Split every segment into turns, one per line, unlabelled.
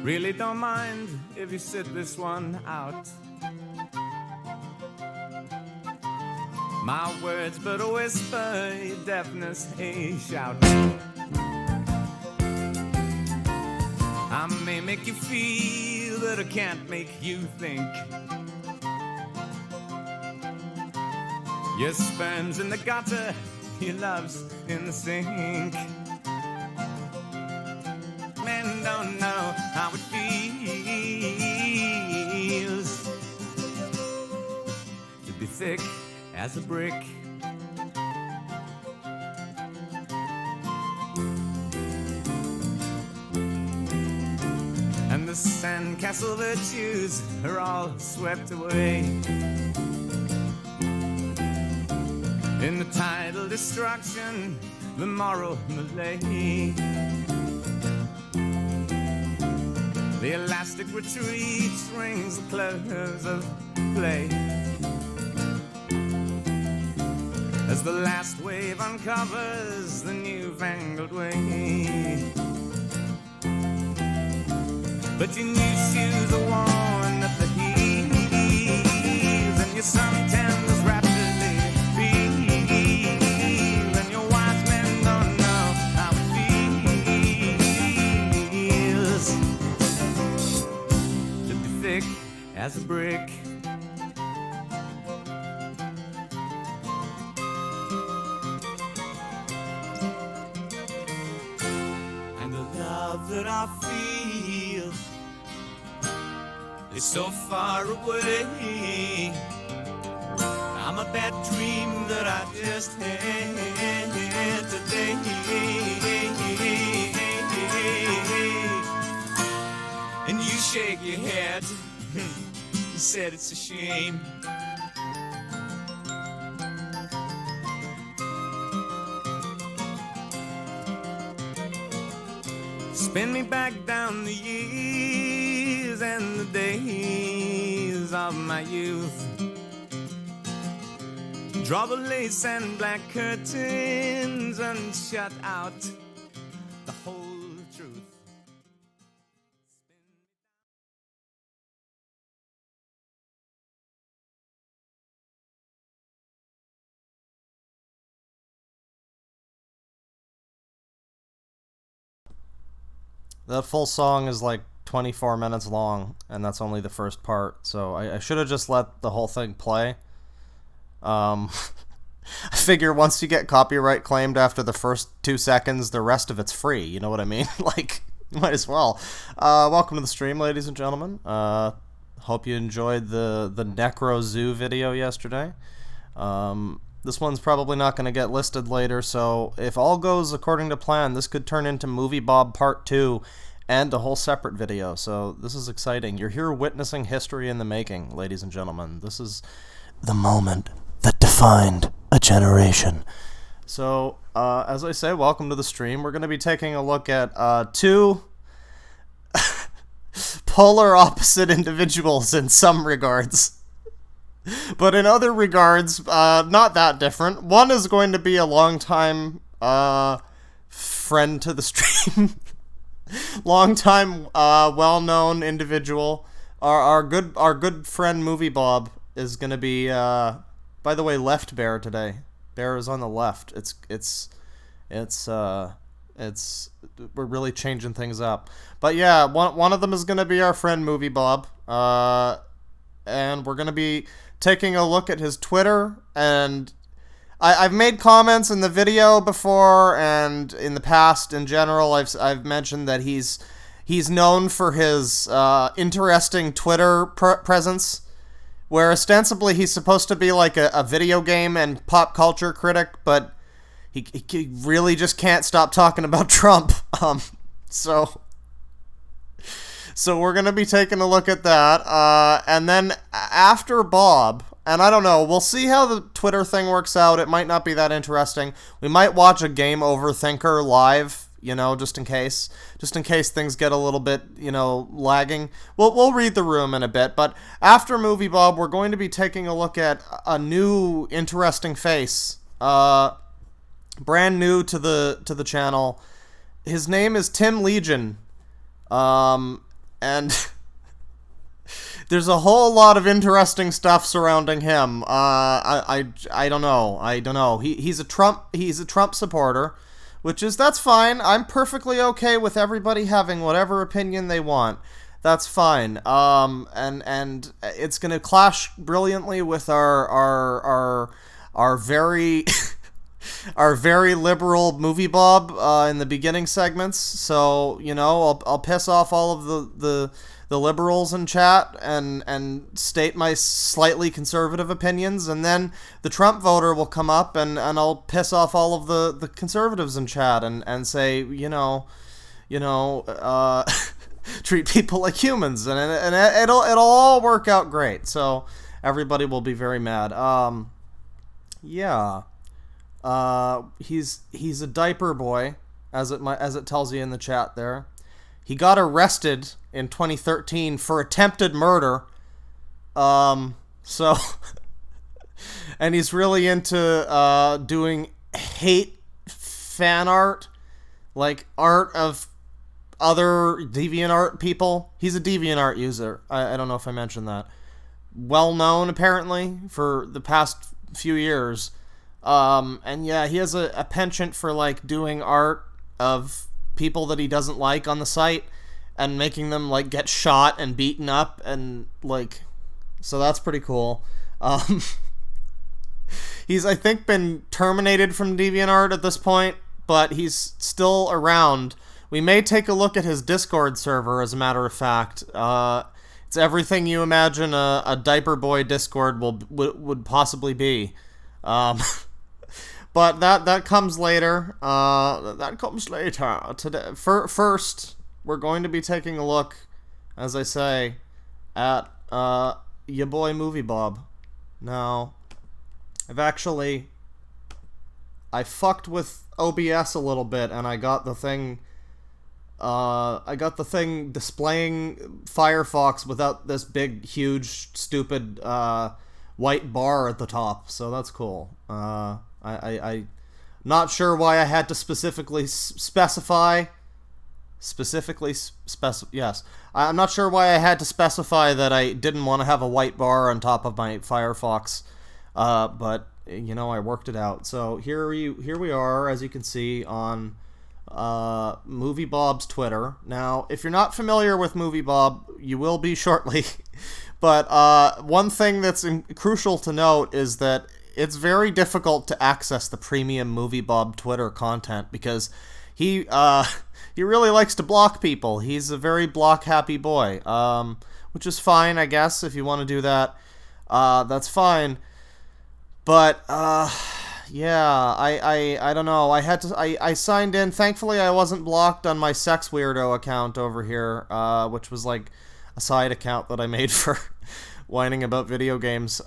Really don't mind if you sit this one out. My words but a whisper, your deafness a shout. I may make you feel, but I can't make you think. Your sperm's in the gutter, your love's in the sink. Men don't know how it feels to be thick as a brick. And the sandcastle virtues are all swept away in the tidal destruction, the moral malaise. The elastic retreat rings the close of play as the last wave uncovers the newfangled way. But your new shoes are worn at the heels, and your suntans rapidly feel, and your wise men don't know how it feels to be thick as a brick. And the love that I feel is so far away. I'm a bad dream that I just had today. And you shake your head, you said it's a shame. Spin me back down the years and the days of my youth. Draw the lace and black curtains and shut out the whole truth.
The full song is like 24 minutes long, and that's only the first part, so I should have just let the whole thing play. I figure once you get copyright claimed after the first 2 seconds, the rest of it's free, you know what I mean? Like, might as well. Welcome to the stream, ladies and gentlemen. Hope you enjoyed the Necro Zoo video yesterday. This one's probably not going to get listed later, so if all goes according to plan, this could turn into Moviebob Part 2 and a whole separate video, so this is exciting. You're here witnessing history in the making, ladies and gentlemen. This is the moment that defined a generation. So, as I say, welcome to the stream. We're going to be taking a look at two polar opposite individuals in some regards. But in other regards, not that different. One is going to be a long-time friend to the stream. Long-time, well-known individual. Our good friend Moviebob is going to be, by the way, left bear today. Bear is on the left. We're really changing things up. But yeah, one of them is going to be our friend Moviebob. And we're going to be taking a look at his Twitter, and I've made comments in the video before and in the past in general. I've mentioned that he's known for his interesting Twitter presence, where ostensibly he's supposed to be like a video game and pop culture critic, but he really just can't stop talking about Trump. So we're going to be taking a look at that. And then after Bob, and I don't know, we'll see how the Twitter thing works out. It might not be that interesting. We might watch a Game Over Thinker live, just in case. Just in case things get a little bit, lagging. We'll read the room in a bit. But after Moviebob, we're going to be taking a look at a new interesting face. Brand new to the channel. His name is Tim Legion. And there's a whole lot of interesting stuff surrounding him. I don't know. He's a Trump supporter, that's fine. I'm perfectly okay with everybody having whatever opinion they want. That's fine. And it's gonna clash brilliantly with our very our very liberal Moviebob in the beginning segments. So I'll piss off all of the liberals in chat and state my slightly conservative opinions, and then the Trump voter will come up and I'll piss off all of the conservatives in chat and say treat people like humans, and it'll all work out great. So everybody will be very mad. He's a Diaperboy, as it tells you in the chat there. He got arrested in 2013 for attempted murder. So and he's really into doing hate fan art, like art of other DeviantArt people. He's a DeviantArt user. I don't know if I mentioned that. Well known, apparently, for the past few years. And yeah, he has a penchant for, like, doing art of people that he doesn't like on the site and making them, like, get shot and beaten up, and, like, so that's pretty cool. He's, I think, been terminated from DeviantArt at this point, but he's still around. We may take a look at his Discord server, as a matter of fact. It's everything you imagine a Diaperboy Discord would possibly be. But that comes later. That comes later. Today, first, we're going to be taking a look, as I say, at ya boy Moviebob. Now, I fucked with OBS a little bit, and I got the thing displaying Firefox without this big, huge, stupid white bar at the top. So that's cool. I'm not sure why I had to yes. I'm not sure why I had to specify that I didn't want to have a white bar on top of my Firefox. But I worked it out. So here we are, as you can see, on Moviebob's Twitter. Now, if you're not familiar with Moviebob, you will be shortly. But one thing that's crucial to note is that it's very difficult to access the premium Moviebob Twitter content, because he really likes to block people. He's a very block-happy boy, which is fine, I guess. If you want to do that, that's fine. But yeah, I don't know. I signed in. Thankfully, I wasn't blocked on my Sex Weirdo account over here, which was like a side account that I made for whining about video games.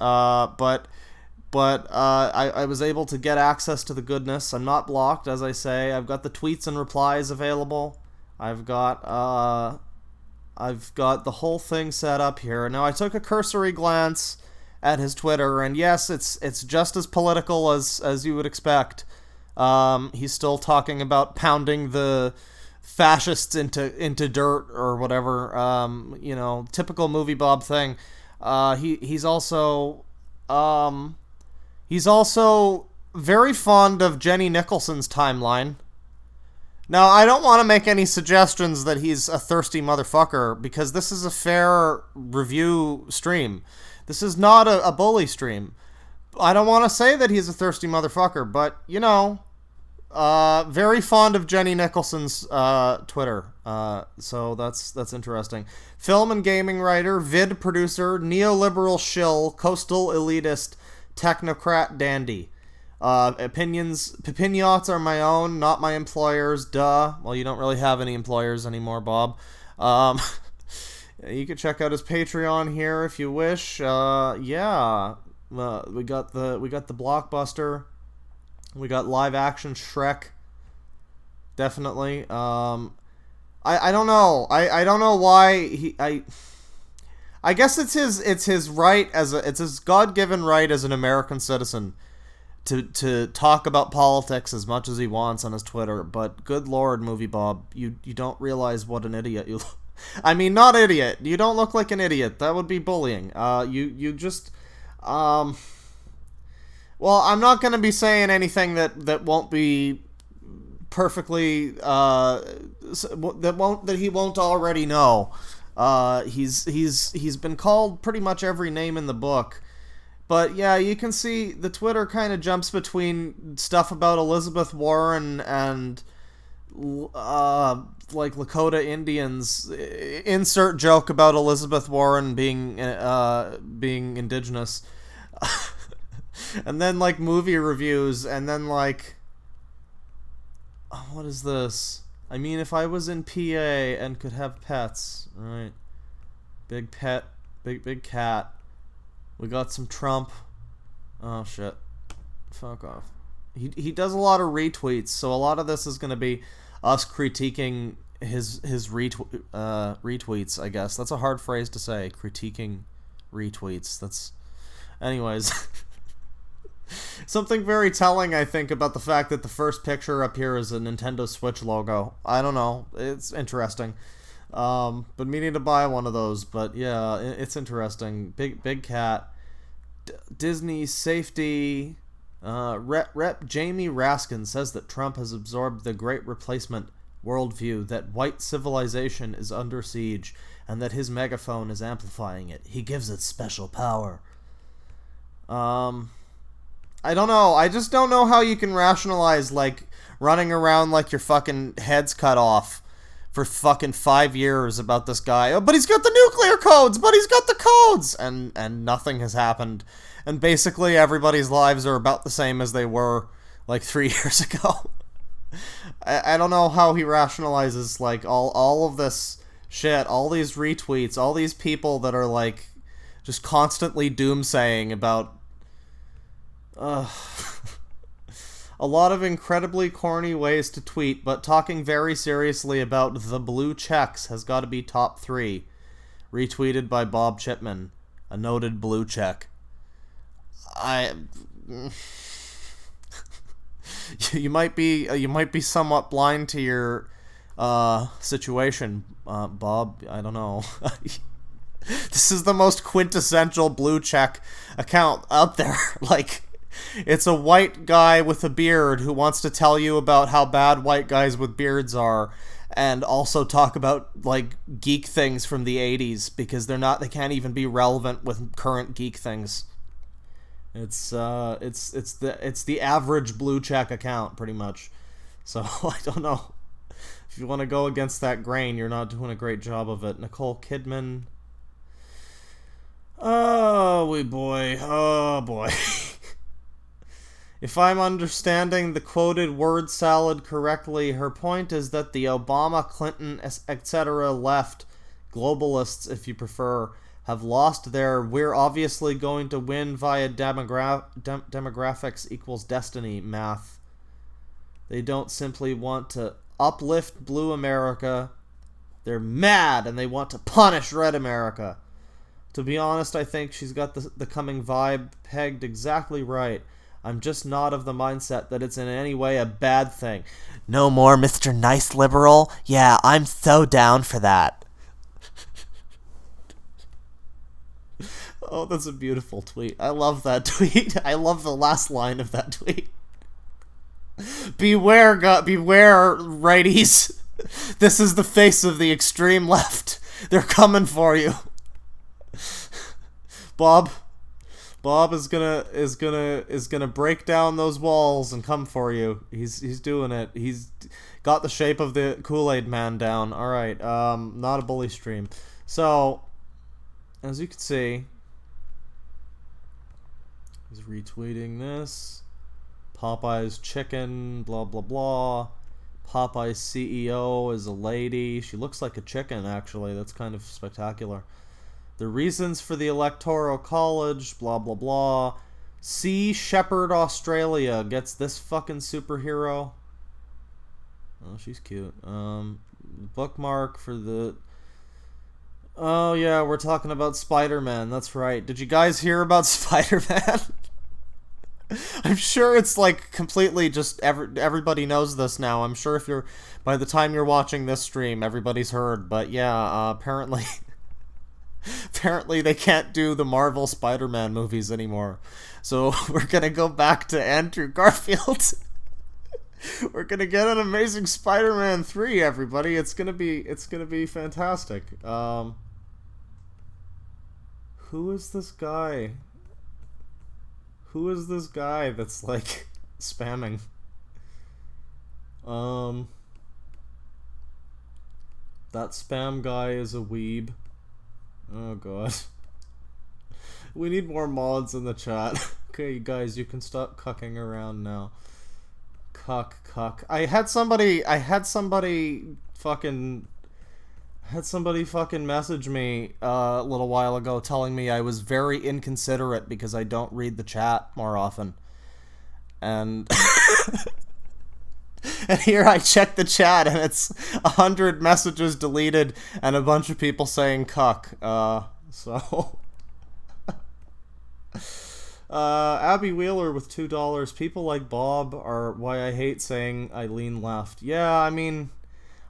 But I was able to get access to the goodness. I'm not blocked, as I say. I've got the tweets and replies available. I've got the whole thing set up here. Now, I took a cursory glance at his Twitter, and yes, it's just as political as you would expect. He's still talking about pounding the fascists into dirt or whatever. Typical Moviebob thing. He's also very fond of Jenny Nicholson's timeline. Now, I don't want to make any suggestions that he's a thirsty motherfucker, because this is a fair review stream. This is not a bully stream. I don't want to say that he's a thirsty motherfucker, but, very fond of Jenny Nicholson's Twitter. So that's interesting. Film and gaming writer, vid producer, neoliberal shill, coastal elitist, technocrat dandy. Opinions are my own, not my employer's. Duh. Well, you don't really have any employers anymore, Bob. You can check out his Patreon here if you wish. Yeah. We got the Blockbuster. We got live action Shrek. Definitely. I don't know. I don't know why I guess it's his right it's his God-given right as an American citizen to talk about politics as much as he wants on his Twitter, but good lord, Moviebob, you don't realize what an idiot I mean, not idiot. You don't look like an idiot. That would be bullying. You just, well, I'm not gonna be saying anything that won't be perfectly, that he won't already know. He's been called pretty much every name in the book. But yeah, you can see the Twitter kind of jumps between stuff about Elizabeth Warren and like Lakota Indians. Insert joke about Elizabeth Warren being indigenous. And then like movie reviews, and then like, oh, what is this? I mean, if I was in PA and could have pets, right? Big pet, big cat. We got some Trump. Oh shit. Fuck off. He does a lot of retweets, so a lot of this is gonna be us critiquing his retweets, I guess. That's a hard phrase to say. Critiquing retweets. That's anyways. Something very telling, I think, about the fact that the first picture up here is a Nintendo Switch logo. I don't know. It's interesting. But meaning to buy one of those, but yeah, it's interesting. Big cat. Disney safety. Rep Jamie Raskin says that Trump has absorbed the Great Replacement worldview, that white civilization is under siege, and that his megaphone is amplifying it. He gives it special power. I don't know. I just don't know how you can rationalize, like, running around like your fucking head's cut off for fucking 5 years about this guy. Oh, but he's got the nuclear codes! But he's got the codes! And nothing has happened. And basically everybody's lives are about the same as they were, like, 3 years ago. I don't know how he rationalizes, like, all of this shit, all these retweets, all these people that are, like, just constantly doomsaying about a lot of incredibly corny ways to tweet, but talking very seriously about the blue checks has got to be top 3. Retweeted by Bob Chipman, a noted blue check. You might be somewhat blind to your situation, Bob. I don't know. This is the most quintessential blue check account out there. Like, it's a white guy with a beard who wants to tell you about how bad white guys with beards are, and also talk about, like, geek things from the 80s, because they can't even be relevant with current geek things. It's the average blue check account, pretty much. So I don't know. If you want to go against that grain, you're not doing a great job of it. Nicole Kidman. Oh boy. If I'm understanding the quoted word salad correctly, her point is that the Obama, Clinton, etc. left, globalists if you prefer, have lost their "we're obviously going to win via demographics equals destiny" math. They don't simply want to uplift blue America. They're mad and they want to punish red America. To be honest, I think she's got the coming vibe pegged exactly right. I'm just not of the mindset that it's in any way a bad thing. No more Mr. Nice Liberal? Yeah, I'm so down for that. Oh, that's a beautiful tweet. I love that tweet. I love the last line of that tweet. Beware, righties. This is the face of the extreme left. They're coming for you. Bob is gonna break down those walls and come for you. He's doing it. He's got the shape of the Kool-Aid Man down. All right. Not a bully stream. So, as you can see, he's retweeting this. Popeye's chicken, blah blah blah. Popeye's CEO is a lady. She looks like a chicken, actually. That's kind of spectacular. The reasons for the Electoral College, blah blah blah. Sea Shepherd Australia gets this fucking superhero. Oh, she's cute. Bookmark for the... Oh yeah, we're talking about Spider-Man, that's right. Did you guys hear about Spider-Man? I'm sure it's like completely just everybody knows this now. I'm sure if you're by the time you're watching this stream, everybody's heard. But yeah, apparently apparently they can't do the Marvel Spider-Man movies anymore. So we're gonna go back to Andrew Garfield. We're gonna get an Amazing Spider-Man 3, everybody. It's gonna be fantastic. Who is this guy? Who is this guy that's like spamming? That spam guy is a weeb. Oh god. We need more mods in the chat. Okay, you guys, you can stop cucking around now. Cuck. I had somebody fucking message me a little while ago telling me I was very inconsiderate because I don't read the chat more often. And and here I check the chat and it's 100 messages deleted and a bunch of people saying cuck. So Abby Wheeler with $2. People like Bob are why I hate saying Eileen left. Yeah, I mean,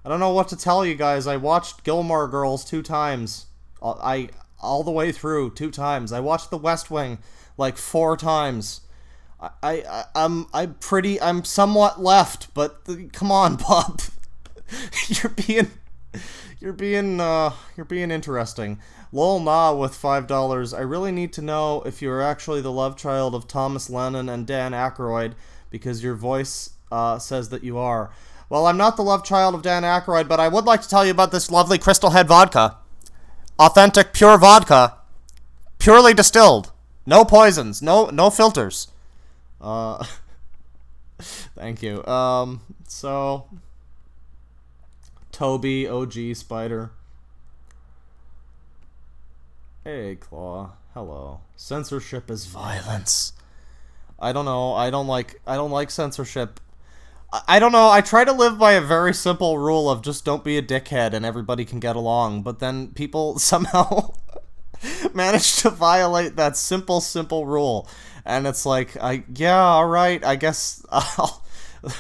I don't know what to tell you guys. I watched Gilmore Girls 2 times. All the way through 2 times. I watched The West Wing like 4 times. I'm somewhat left, but come on, Bob. You're being interesting. Lol Nah with $5. I really need to know if you're actually the love child of Thomas Lennon and Dan Aykroyd, because your voice says that you are. Well, I'm not the love child of Dan Aykroyd, but I would like to tell you about this lovely Crystal Head vodka. Authentic, pure vodka. Purely distilled. No poisons. No filters. Thank you. So... Toby, OG, Spider. Hey, Claw. Hello. Censorship is violence. I don't know. I don't like censorship. I don't know. I try to live by a very simple rule of just don't be a dickhead and everybody can get along. But then people somehow manage to violate that simple rule. And it's like, yeah, all right. I guess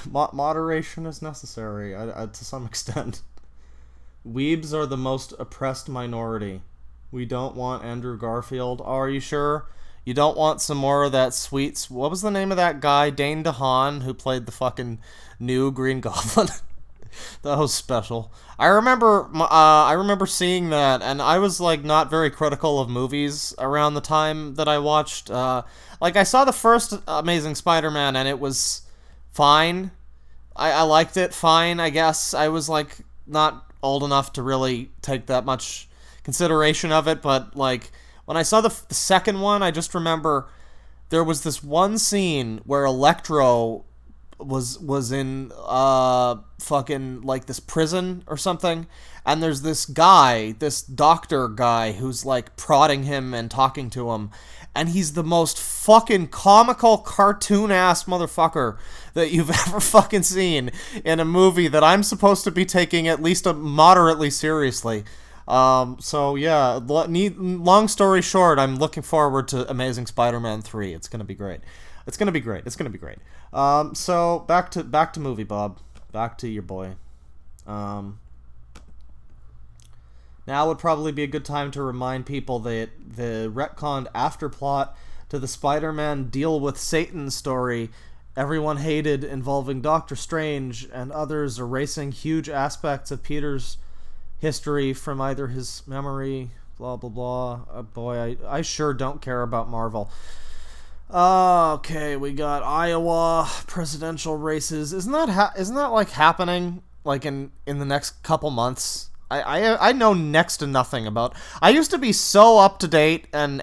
moderation is necessary to some extent. Weebs are the most oppressed minority. We don't want Andrew Garfield. Oh, are you sure? You don't want some more of that sweet... What was the name of that guy? Dane DeHaan, who played the fucking new Green Goblin. That was special. I remember seeing that, and I was like not very critical of movies around the time that I watched. Like I saw the first Amazing Spider-Man, and it was fine. I liked it fine, I guess. I was like not old enough to really take that much consideration of it, but like when I saw the second one, I just remember there was this one scene where Electro was in fucking like this prison or something, and there's this doctor guy who's like prodding him and talking to him, and he's the most fucking comical cartoon ass motherfucker that you've ever fucking seen in a movie that I'm supposed to be taking at least moderately seriously. So yeah, long story short, I'm looking forward to Amazing Spider-Man 3. It's gonna be great. It's gonna be great. So back to Moviebob. Back to your boy. Now would probably be a good time to remind people that the retconned afterplot to the Spider-Man Deal with Satan story everyone hated, involving Doctor Strange and others erasing huge aspects of Peter's history from either his memory, blah blah blah. Boy, I sure don't care about Marvel. Okay, we got Iowa presidential races. Isn't that like happening like in the next couple months? I know next to nothing about. I used to be so up to date, and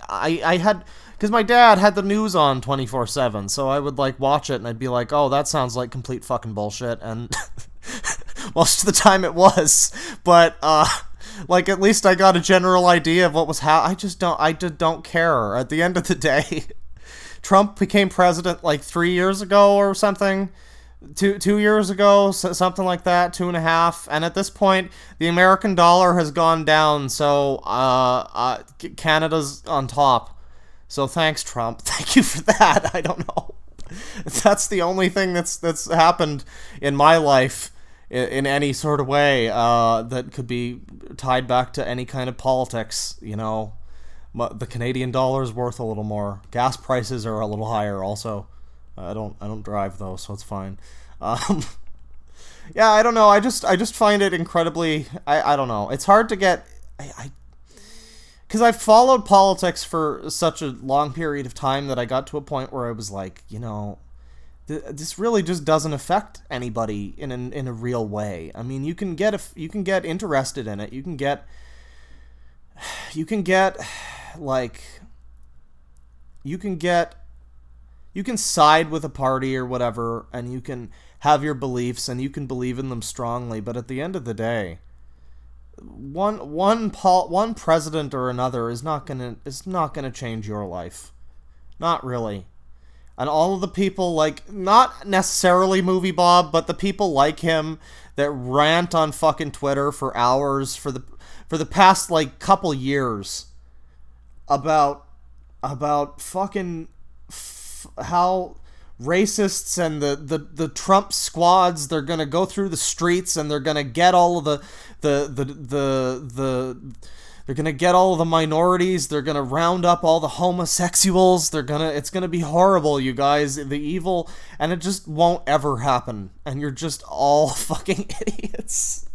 I had, because my dad had the news on 24/7, so I would like watch it and I'd be like, oh, that sounds like complete fucking bullshit, and most of the time it was, but like at least I got a general idea of what was I just don't care. At the end of the day, Trump became president like 3 years ago or something. 2 years ago, something like that, 2.5, and at this point, the American dollar has gone down, so Canada's on top. So thanks, Trump. Thank you for that. I don't know. That's the only thing that's happened in my life in any sort of way that could be tied back to any kind of politics. You know, the Canadian dollar is worth a little more. Gas prices are a little higher. Also, I don't drive though, so it's fine. Yeah, I don't know. I just find it incredibly. I don't know. It's hard to get. Because I've followed politics for such a long period of time that I got to a point where I was like, you know, this really just doesn't affect anybody in a real way. I mean, you can get interested in it. You can get you can side with a party or whatever, and you can have your beliefs and you can believe in them strongly. But at the end of the day, one president or another is not gonna change your life, not really. And all of the people, like, not necessarily Moviebob, but the people like him that rant on fucking Twitter for hours for the past like couple years about fucking how racists and the Trump squads, they're gonna go through the streets and they're gonna get all of they're gonna get all of the minorities, they're gonna round up all the homosexuals, it's gonna be horrible, you guys, the evil, and it just won't ever happen, and you're just all fucking idiots.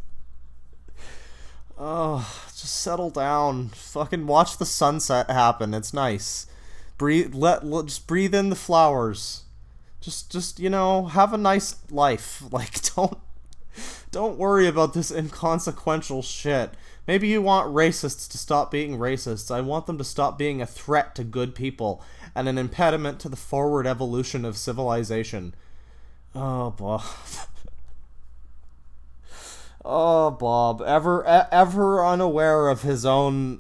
Oh, just settle down. Fucking watch the sunset happen. It's nice. Just breathe in the flowers. Just you know, have a nice life. Like, don't worry about this inconsequential shit. Maybe you want racists to stop being racists. I want them to stop being a threat to good people and an impediment to the forward evolution of civilization. Oh, Bob. Oh, Bob. Ever unaware of his own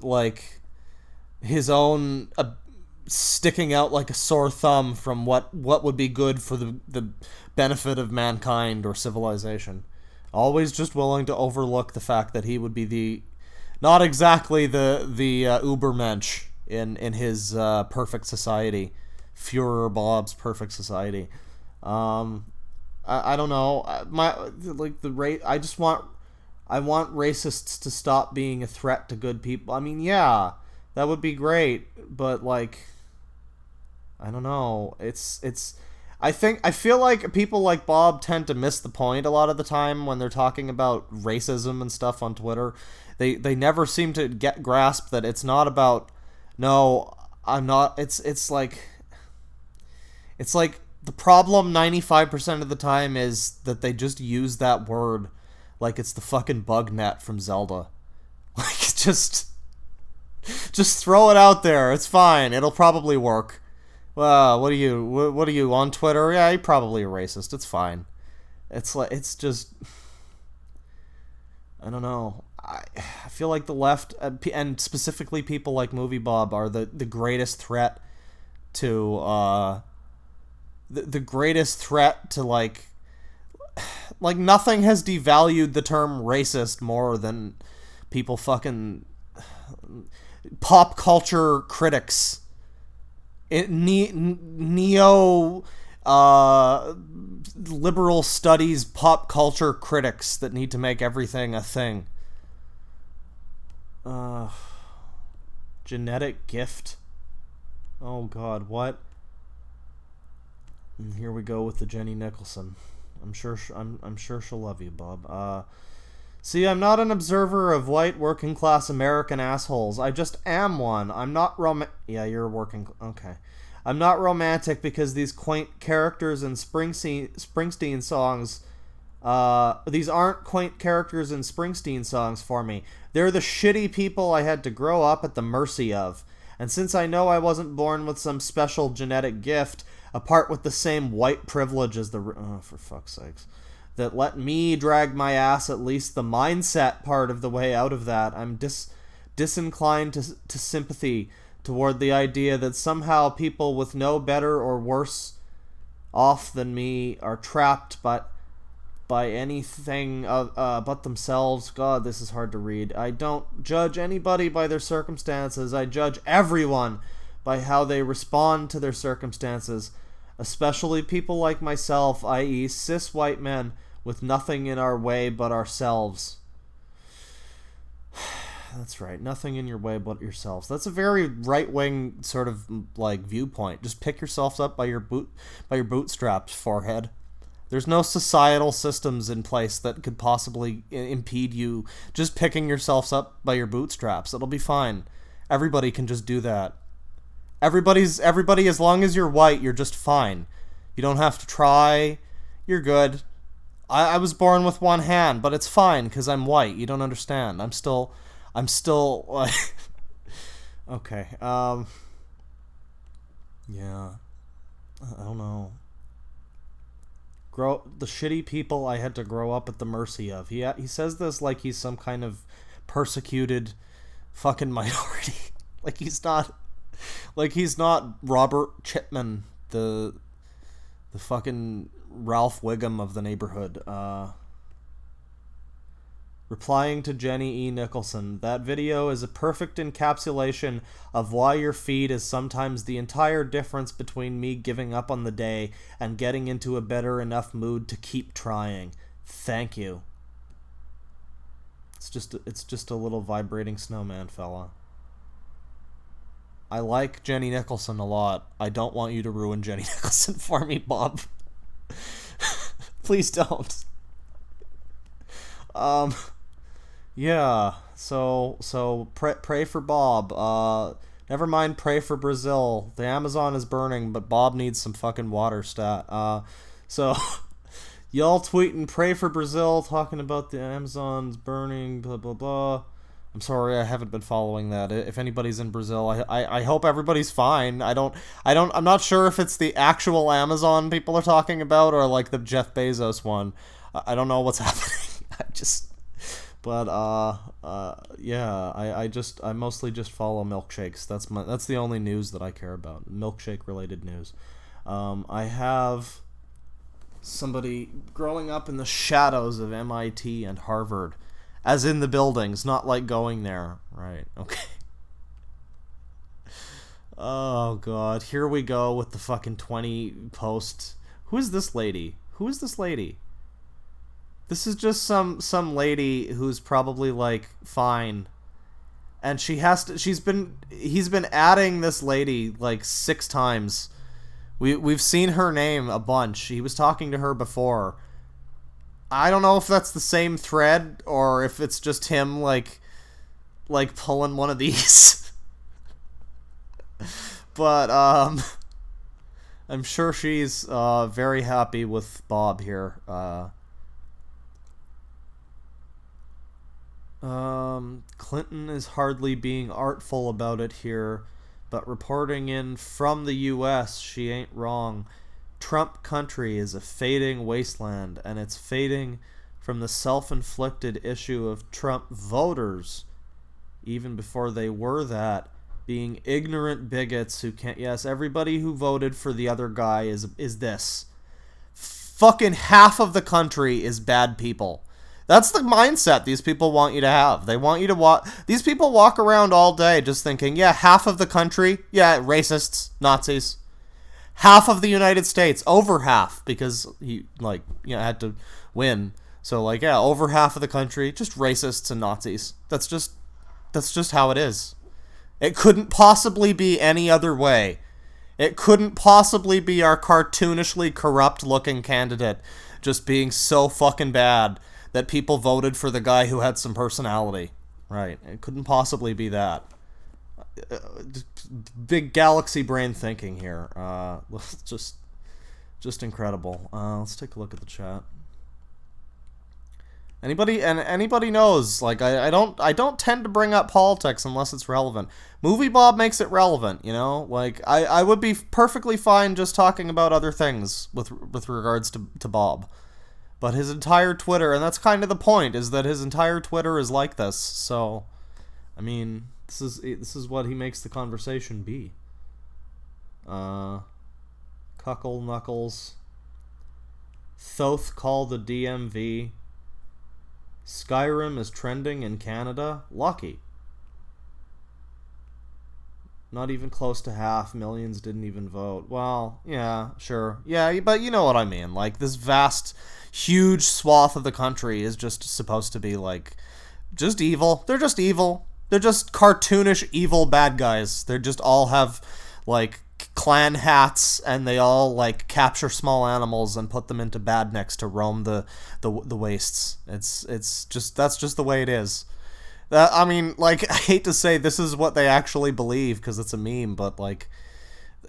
sticking out like a sore thumb from what would be good for the benefit of mankind or civilization. Always just willing to overlook the fact that he would be not exactly the Ubermensch in his perfect society, Führer Bob's perfect society. I don't know. I want racists to stop being a threat to good people. I mean, yeah, that would be great, but like, I don't know. I feel like people like Bob tend to miss the point a lot of the time when they're talking about racism and stuff on Twitter. They never seem to grasp that it's not about, no, I'm not, it's like the problem 95% of the time is that they just use that word like it's the fucking bug net from Zelda. Like, just throw it out there. It's fine. It'll probably work. Well, what are you on Twitter? Yeah, you're probably a racist. It's fine. It's just, I don't know. I feel like the left, and specifically people like Moviebob, are the greatest threat to the greatest threat to like nothing has devalued the term racist more than people fucking pop culture critics, neo liberal studies pop culture critics that need to make everything a thing. Genetic gift. Oh God, what? And here we go with the Jenny Nicholson. I'm sure she'll love you, Bob. See, I'm not an observer of white working class American assholes. I just am one. I'm not Yeah, you're working. Okay. I'm not romantic because these quaint characters in Springsteen songs. These aren't quaint characters in Springsteen songs for me. They're the shitty people I had to grow up at the mercy of. And since I know I wasn't born with some special genetic gift, apart with the same white privilege as for fuck's sakes, that let me drag my ass at least the mindset part of the way out of that, I'm disinclined to sympathy toward the idea that somehow people with no better or worse off than me are trapped by anything but themselves. God, this is hard to read. I don't judge anybody by their circumstances. I judge everyone by how they respond to their circumstances, especially people like myself, i.e. cis white men with nothing in our way but ourselves. That's right, nothing in your way but yourselves. That's a very right-wing sort of like viewpoint. Just pick yourselves up by your bootstraps, forehead. There's no societal systems in place that could possibly impede you just picking yourselves up by your bootstraps. It'll be fine. Everybody can just do that. Everybody, as long as you're white, you're just fine. You don't have to try. You're good. I was born with one hand, but it's fine because I'm white. You don't understand. I'm still like okay. Yeah. I don't know. The shitty people I had to grow up at the mercy of. He says this like he's some kind of persecuted fucking minority. Like he's not Robert Chipman, the fucking Ralph Wiggum of the neighborhood. Replying to Jenny E. Nicholson, that video is a perfect encapsulation of why your feed is sometimes the entire difference between me giving up on the day and getting into a better enough mood to keep trying. Thank you. It's just a little vibrating snowman fella. I like Jenny Nicholson a lot. I don't want you to ruin Jenny Nicholson for me, Bob. Please don't. Yeah, so pray for Bob. Never mind, pray for Brazil. The Amazon is burning, but Bob needs some fucking water stat. So y'all tweeting pray for Brazil, talking about the Amazon's burning, blah blah blah. I'm sorry, I haven't been following that. If anybody's in Brazil, I hope everybody's fine. I'm not sure if it's the actual Amazon people are talking about or like the Jeff Bezos one. I don't know what's happening. Yeah, I mostly just follow milkshakes. That's the only news that I care about. Milkshake related news. I have somebody growing up in the shadows of MIT and Harvard, as in the buildings, not like going there. Right, okay. Oh god, here we go with the fucking 20 posts. Who is this lady? This is just some lady who's probably like fine, and he's been adding this lady like 6 times. We've seen her name a bunch. He was talking to her before. I don't know if that's the same thread or if it's just him like pulling one of these. But I'm sure she's very happy with Bob here. Clinton is hardly being artful about it here, but reporting in from the U.S., she ain't wrong. Trump country is a fading wasteland, and it's fading from the self-inflicted issue of Trump voters, even before they were that, being ignorant bigots who can't... Yes, everybody who voted for the other guy is this. Fucking half of the country is bad people. That's the mindset these people want you to have. They want you to walk... These people walk around all day just thinking, yeah, half of the country, yeah, racists, Nazis. Half of the United States, over half, because he, had to win. So, yeah, over half of the country, just racists and Nazis. That's just how it is. It couldn't possibly be any other way. It couldn't possibly be our cartoonishly corrupt-looking candidate just being so fucking bad that people voted for the guy who had some personality. Right. It couldn't possibly be that. Big galaxy brain thinking here. Just incredible. Let's take a look at the chat. Anybody knows, I don't tend to bring up politics unless it's relevant. Moviebob makes it relevant, I would be perfectly fine just talking about other things with regards to Bob. But his entire Twitter, and that's kind of the point, is that his entire Twitter is like this. So, I mean, this is what he makes the conversation be. Cuckle Knuckles. Thoth call the DMV. Skyrim is trending in Canada. Lucky. Not even close to half. Millions didn't even vote. Well, yeah, sure. Yeah, but you know what I mean. Like, this vast, huge swath of the country is just supposed to be, like, just evil. They're just evil. They're just cartoonish, evil bad guys. They just all have, like, clan hats, and they all, like, capture small animals and put them into badniks to roam the wastes. It's just, that's just the way it is. I mean, like, I hate to say this is what they actually believe because it's a meme, but, like,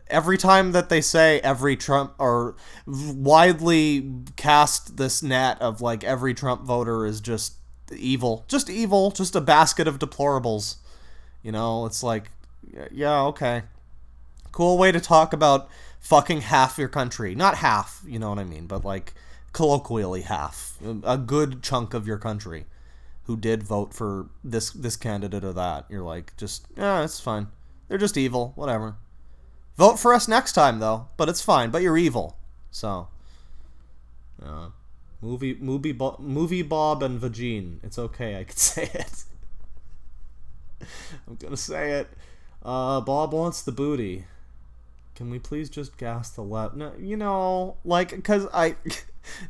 every time that they say every Trump, or widely cast this net of, like, every Trump voter is just evil, just a basket of deplorables. You know, it's like, yeah, okay. Cool way to talk about fucking half your country. Not half, you know what I mean, but, like, colloquially half. A good chunk of your country who did vote for this candidate or that. You're like, just, yeah, it's fine. They're just evil, whatever. Vote for us next time, though, but it's fine, but you're evil. So, Moviebob and Vagine. It's okay, I can say it. I'm gonna say it. Bob wants the booty. Can we please just gas the left? No, you know, like, because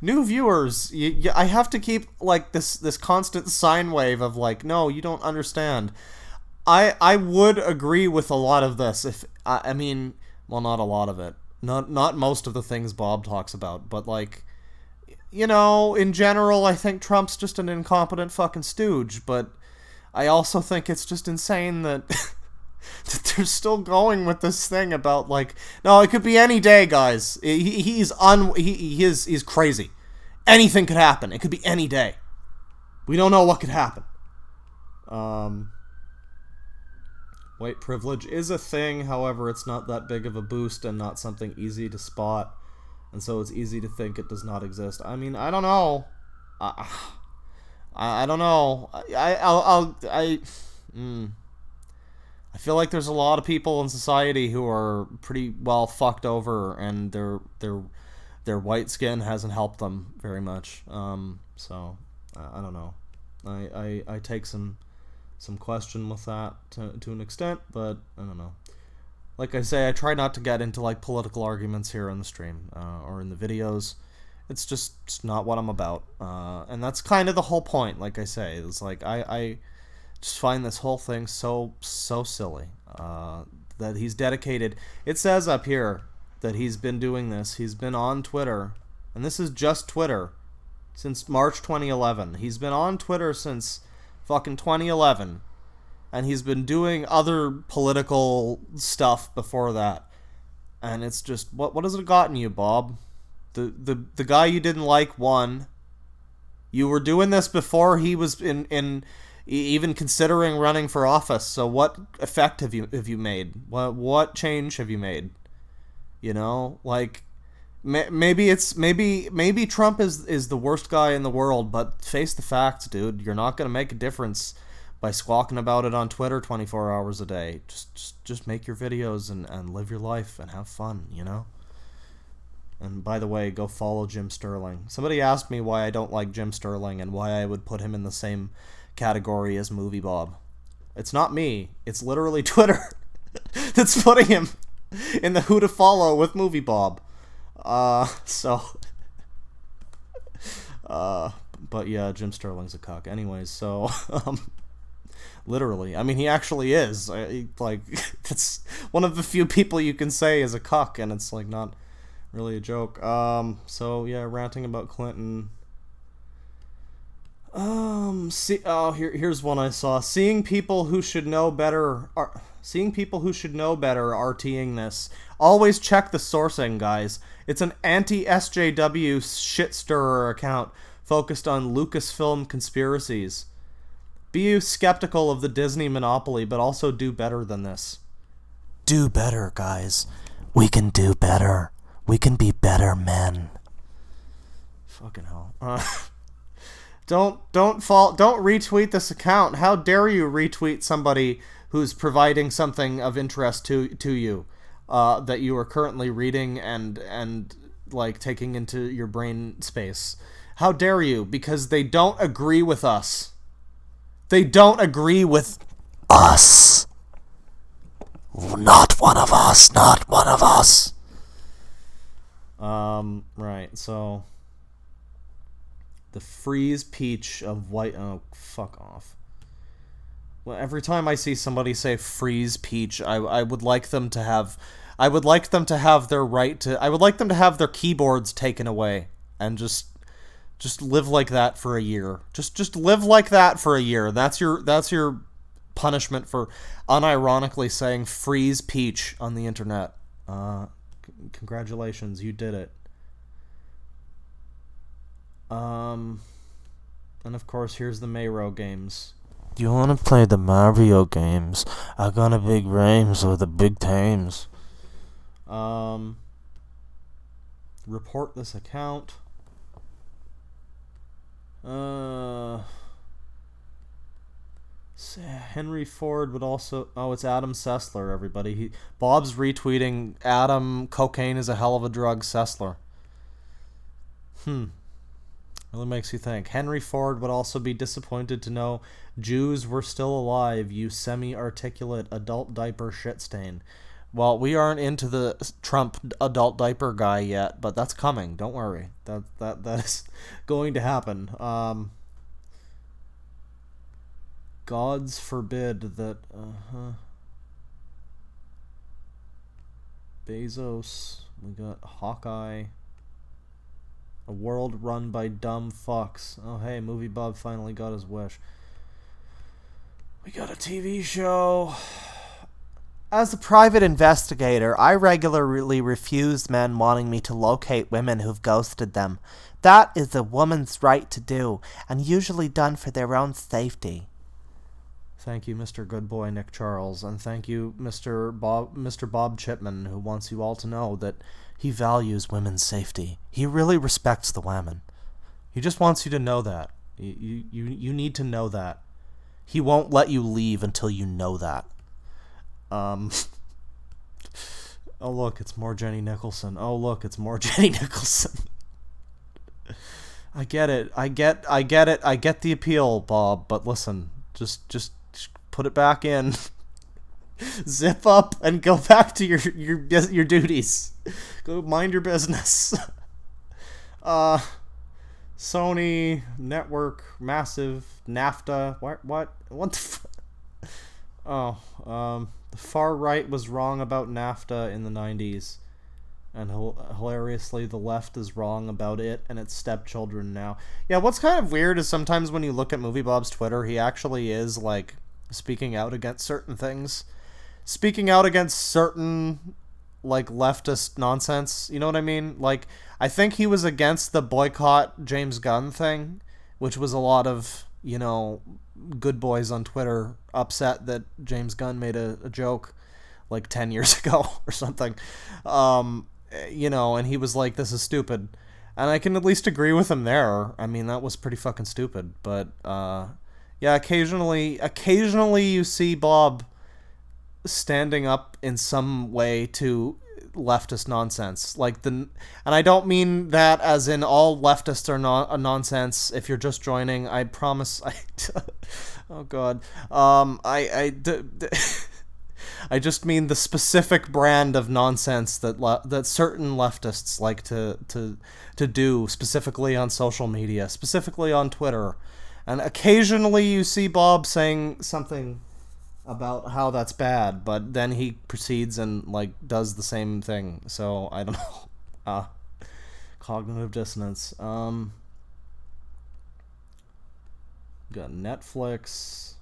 new viewers, I have to keep, like, this constant sine wave of, like, no, you don't understand. I would agree with a lot of this if, I mean, well, not a lot of it. Not most of the things Bob talks about, but, like, you know, in general, I think Trump's just an incompetent fucking stooge, but I also think it's just insane that that they're still going with this thing about, like, no, it could be any day, guys. He's crazy. Anything could happen. It could be any day. We don't know what could happen. White privilege is a thing, however, it's not that big of a boost and not something easy to spot, and so it's easy to think it does not exist. I mean, I don't know. I don't know. I feel like there's a lot of people in society who are pretty well fucked over, and their white skin hasn't helped them very much. So I don't know. I take some question with that to an extent, but I don't know. Like I say, I try not to get into, like, political arguments here on the stream or in the videos. It's just not what I'm about, and that's kind of the whole point. Like I say, it's like I just find this whole thing so silly that he's dedicated. It says up here that he's been doing this. He's been on Twitter, and this is just Twitter, since March 2011. He's been on Twitter since fucking 2011, and he's been doing other political stuff before that. And it's just, what has it gotten you, Bob? The guy you didn't like won. You were doing this before he was in even considering running for office. So what effect have you made? What change have you made? You know, like, maybe Trump is the worst guy in the world, but face the facts, dude. You're not gonna make a difference by squawking about it on Twitter 24 hours a day. Just make your videos and live your life and have fun, you know? And by the way, go follow Jim Sterling. Somebody asked me why I don't like Jim Sterling and why I would put him in the same category as Moviebob. It's not me. It's literally Twitter that's putting him in the who to follow with Moviebob. But yeah, Jim Sterling's a cuck. Anyways, so, literally, I mean, he actually is. Like, that's one of the few people you can say is a cuck, and it's, like, not really a joke. So, yeah, ranting about Clinton. Here's one I saw. Seeing people who should know better RTing this. Always check the sourcing, guys. It's an anti-SJW shit-stirrer account focused on Lucasfilm conspiracies. Be skeptical of the Disney monopoly, but also do better than this. Do better, guys. We can do better. We can be better men. Fucking hell. Don't retweet this account. How dare you retweet somebody who's providing something of interest to you that you are currently reading and like taking into your brain space. How dare you? Because they don't agree with us. They don't agree with us. Not one of us. Not one of us. Right, so the freeze peach of white. Oh, fuck off. Well, every time I see somebody say freeze peach, I would like them to have, I would like them to have their right to, I would like them to have their keyboards taken away and just live like that for a year. Just live like that for a year. That's your punishment for unironically saying freeze peach on the internet. Congratulations, you did it. And of course, here's the Mayro games. Do you want to play the Mario games? I got a big range with the big tames. Report this account. Henry Ford would also... Oh, it's Adam Sessler, everybody. Bob's retweeting Adam, cocaine is a hell of a drug, Sessler. Really makes you think. Henry Ford would also be disappointed to know Jews were still alive, you semi-articulate adult diaper shit stain. Well, we aren't into the Trump adult diaper guy yet, but that's coming. Don't worry. That is going to happen. Gods forbid that... Bezos. We got Hawkeye. A world run by dumb fucks. Oh, hey, Moviebob finally got his wish. We got a TV show. As a private investigator, I regularly refuse men wanting me to locate women who've ghosted them. That is a woman's right to do, and usually done for their own safety. Thank you, Mr. Goodboy Nick Charles, and thank you, Mr. Bob Chipman, who wants you all to know that he values women's safety. He really respects the women. He just wants you to know that. You need to know that. He won't let you leave until you know that. Oh, look, it's more Jenny Nicholson. Oh, look, it's more Jenny Nicholson. I get it. I get it. I get the appeal, Bob, but listen, just put it back in. Zip up and go back to your duties. Go mind your business. Sony network massive NAFTA. What the the far right was wrong about NAFTA in the 90s, and hilariously the left is wrong about it and its stepchildren now. Yeah, what's kind of weird is sometimes when you look at Moviebob's Twitter, he actually is like speaking out against certain things. Speaking out against certain, like, leftist nonsense, you know what I mean? Like, I think he was against the boycott James Gunn thing, which was a lot of, you know, good boys on Twitter upset that James Gunn made a joke, like, 10 years ago or something. You know, and he was like, this is stupid. And I can at least agree with him there. I mean, that was pretty fucking stupid. But, yeah, occasionally you see Bob standing up in some way to leftist nonsense, and I don't mean that as in all leftists are nonsense. If you're just joining, I promise. Oh god, I just mean the specific brand of nonsense that certain leftists like to do, specifically on social media, specifically on Twitter, and occasionally you see Bob saying something about how that's bad, but then he proceeds and, like, does the same thing. So, I don't know. Cognitive dissonance. Got Netflix.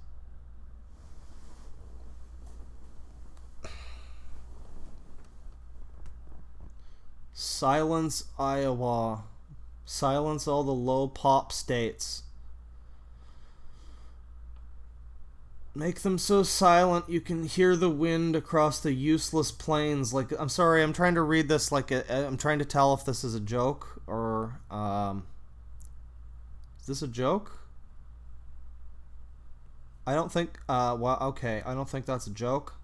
Silence Iowa. Silence all the low pop states. Make them so silent you can hear the wind across the useless plains. Like, I'm sorry, I'm trying to read this like I'm trying to tell if this is a joke or is this a joke? I don't think well, okay, I don't think that's a joke.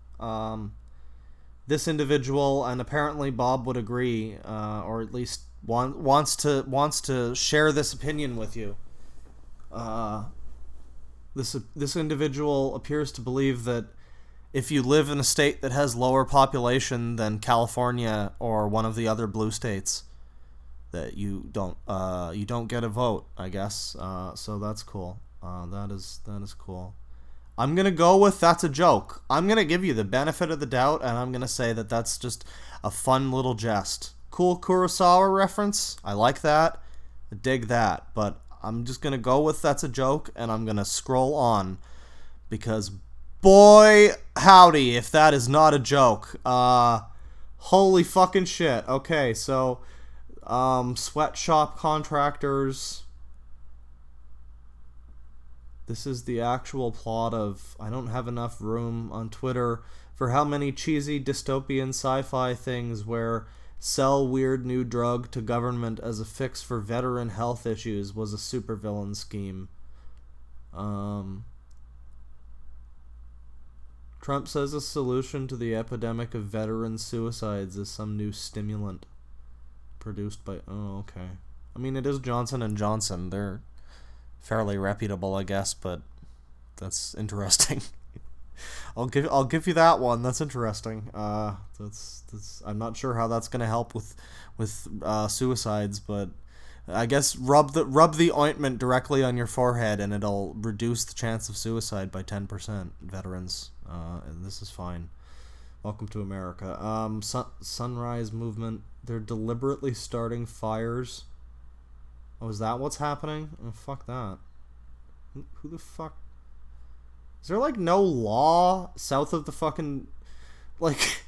This individual, and apparently Bob would agree, or at least wants to share this opinion with you. This individual appears to believe that if you live in a state that has lower population than California or one of the other blue states, that you don't get a vote, I guess. So that's cool. That is cool. I'm gonna go with that's a joke. I'm gonna give you the benefit of the doubt, and I'm gonna say that that's just a fun little jest. Cool Kurosawa reference. I like that. I dig that. But I'm just gonna go with that's a joke, and I'm gonna scroll on because boy howdy if that is not a joke. Holy fucking shit. Okay, so sweatshop contractors. This is the actual plot of I don't have enough room on Twitter for how many cheesy dystopian sci-fi things where sell weird new drug to government as a fix for veteran health issues was a supervillain scheme. Trump says a solution to the epidemic of veteran suicides is some new stimulant produced by... Oh, okay. I mean, it is Johnson & Johnson. They're fairly reputable, I guess, but that's interesting. I'll give you that one. That's interesting. That's I'm not sure how that's gonna help with suicides, but I guess rub the ointment directly on your forehead and it'll reduce the chance of suicide by 10%. Veterans, and this is fine. Welcome to America. Sunrise Movement. They're deliberately starting fires. Oh, is that what's happening? Oh, fuck that. Who the fuck? Is there, like, no law south of the fucking... Like,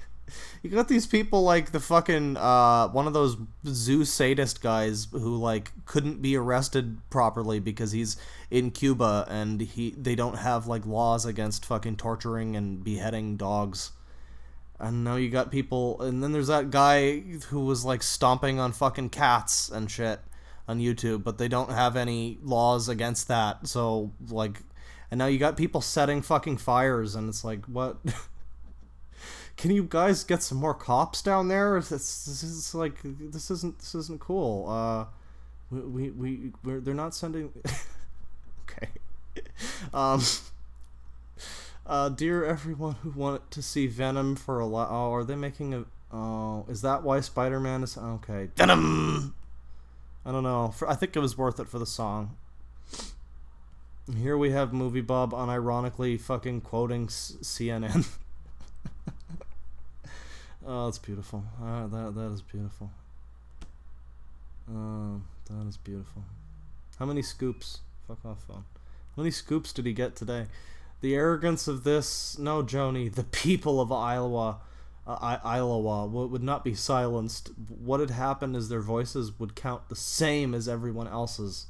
you got these people like the fucking, one of those zoo sadist guys who, like, couldn't be arrested properly because he's in Cuba and they don't have, like, laws against fucking torturing and beheading dogs. And now you got people... And then there's that guy who was, like, stomping on fucking cats and shit on YouTube, but they don't have any laws against that, so, like... And now you got people setting fucking fires, and it's like, what? Can you guys get some more cops down there? This is like, this isn't cool. They're not sending... Okay. Dear everyone who wanted to see Venom for a lot... Oh, are they making a... Oh, is that why Spider-Man is... Okay. Venom! I don't know. I think it was worth it for the song. Here we have Moviebob unironically fucking quoting CNN. Oh, that's beautiful. That is beautiful. That is beautiful. How many scoops? Fuck off, phone. How many scoops did he get today? The arrogance of this... No, Joni. The people of Iowa would not be silenced. What had happened is their voices would count the same as everyone else's.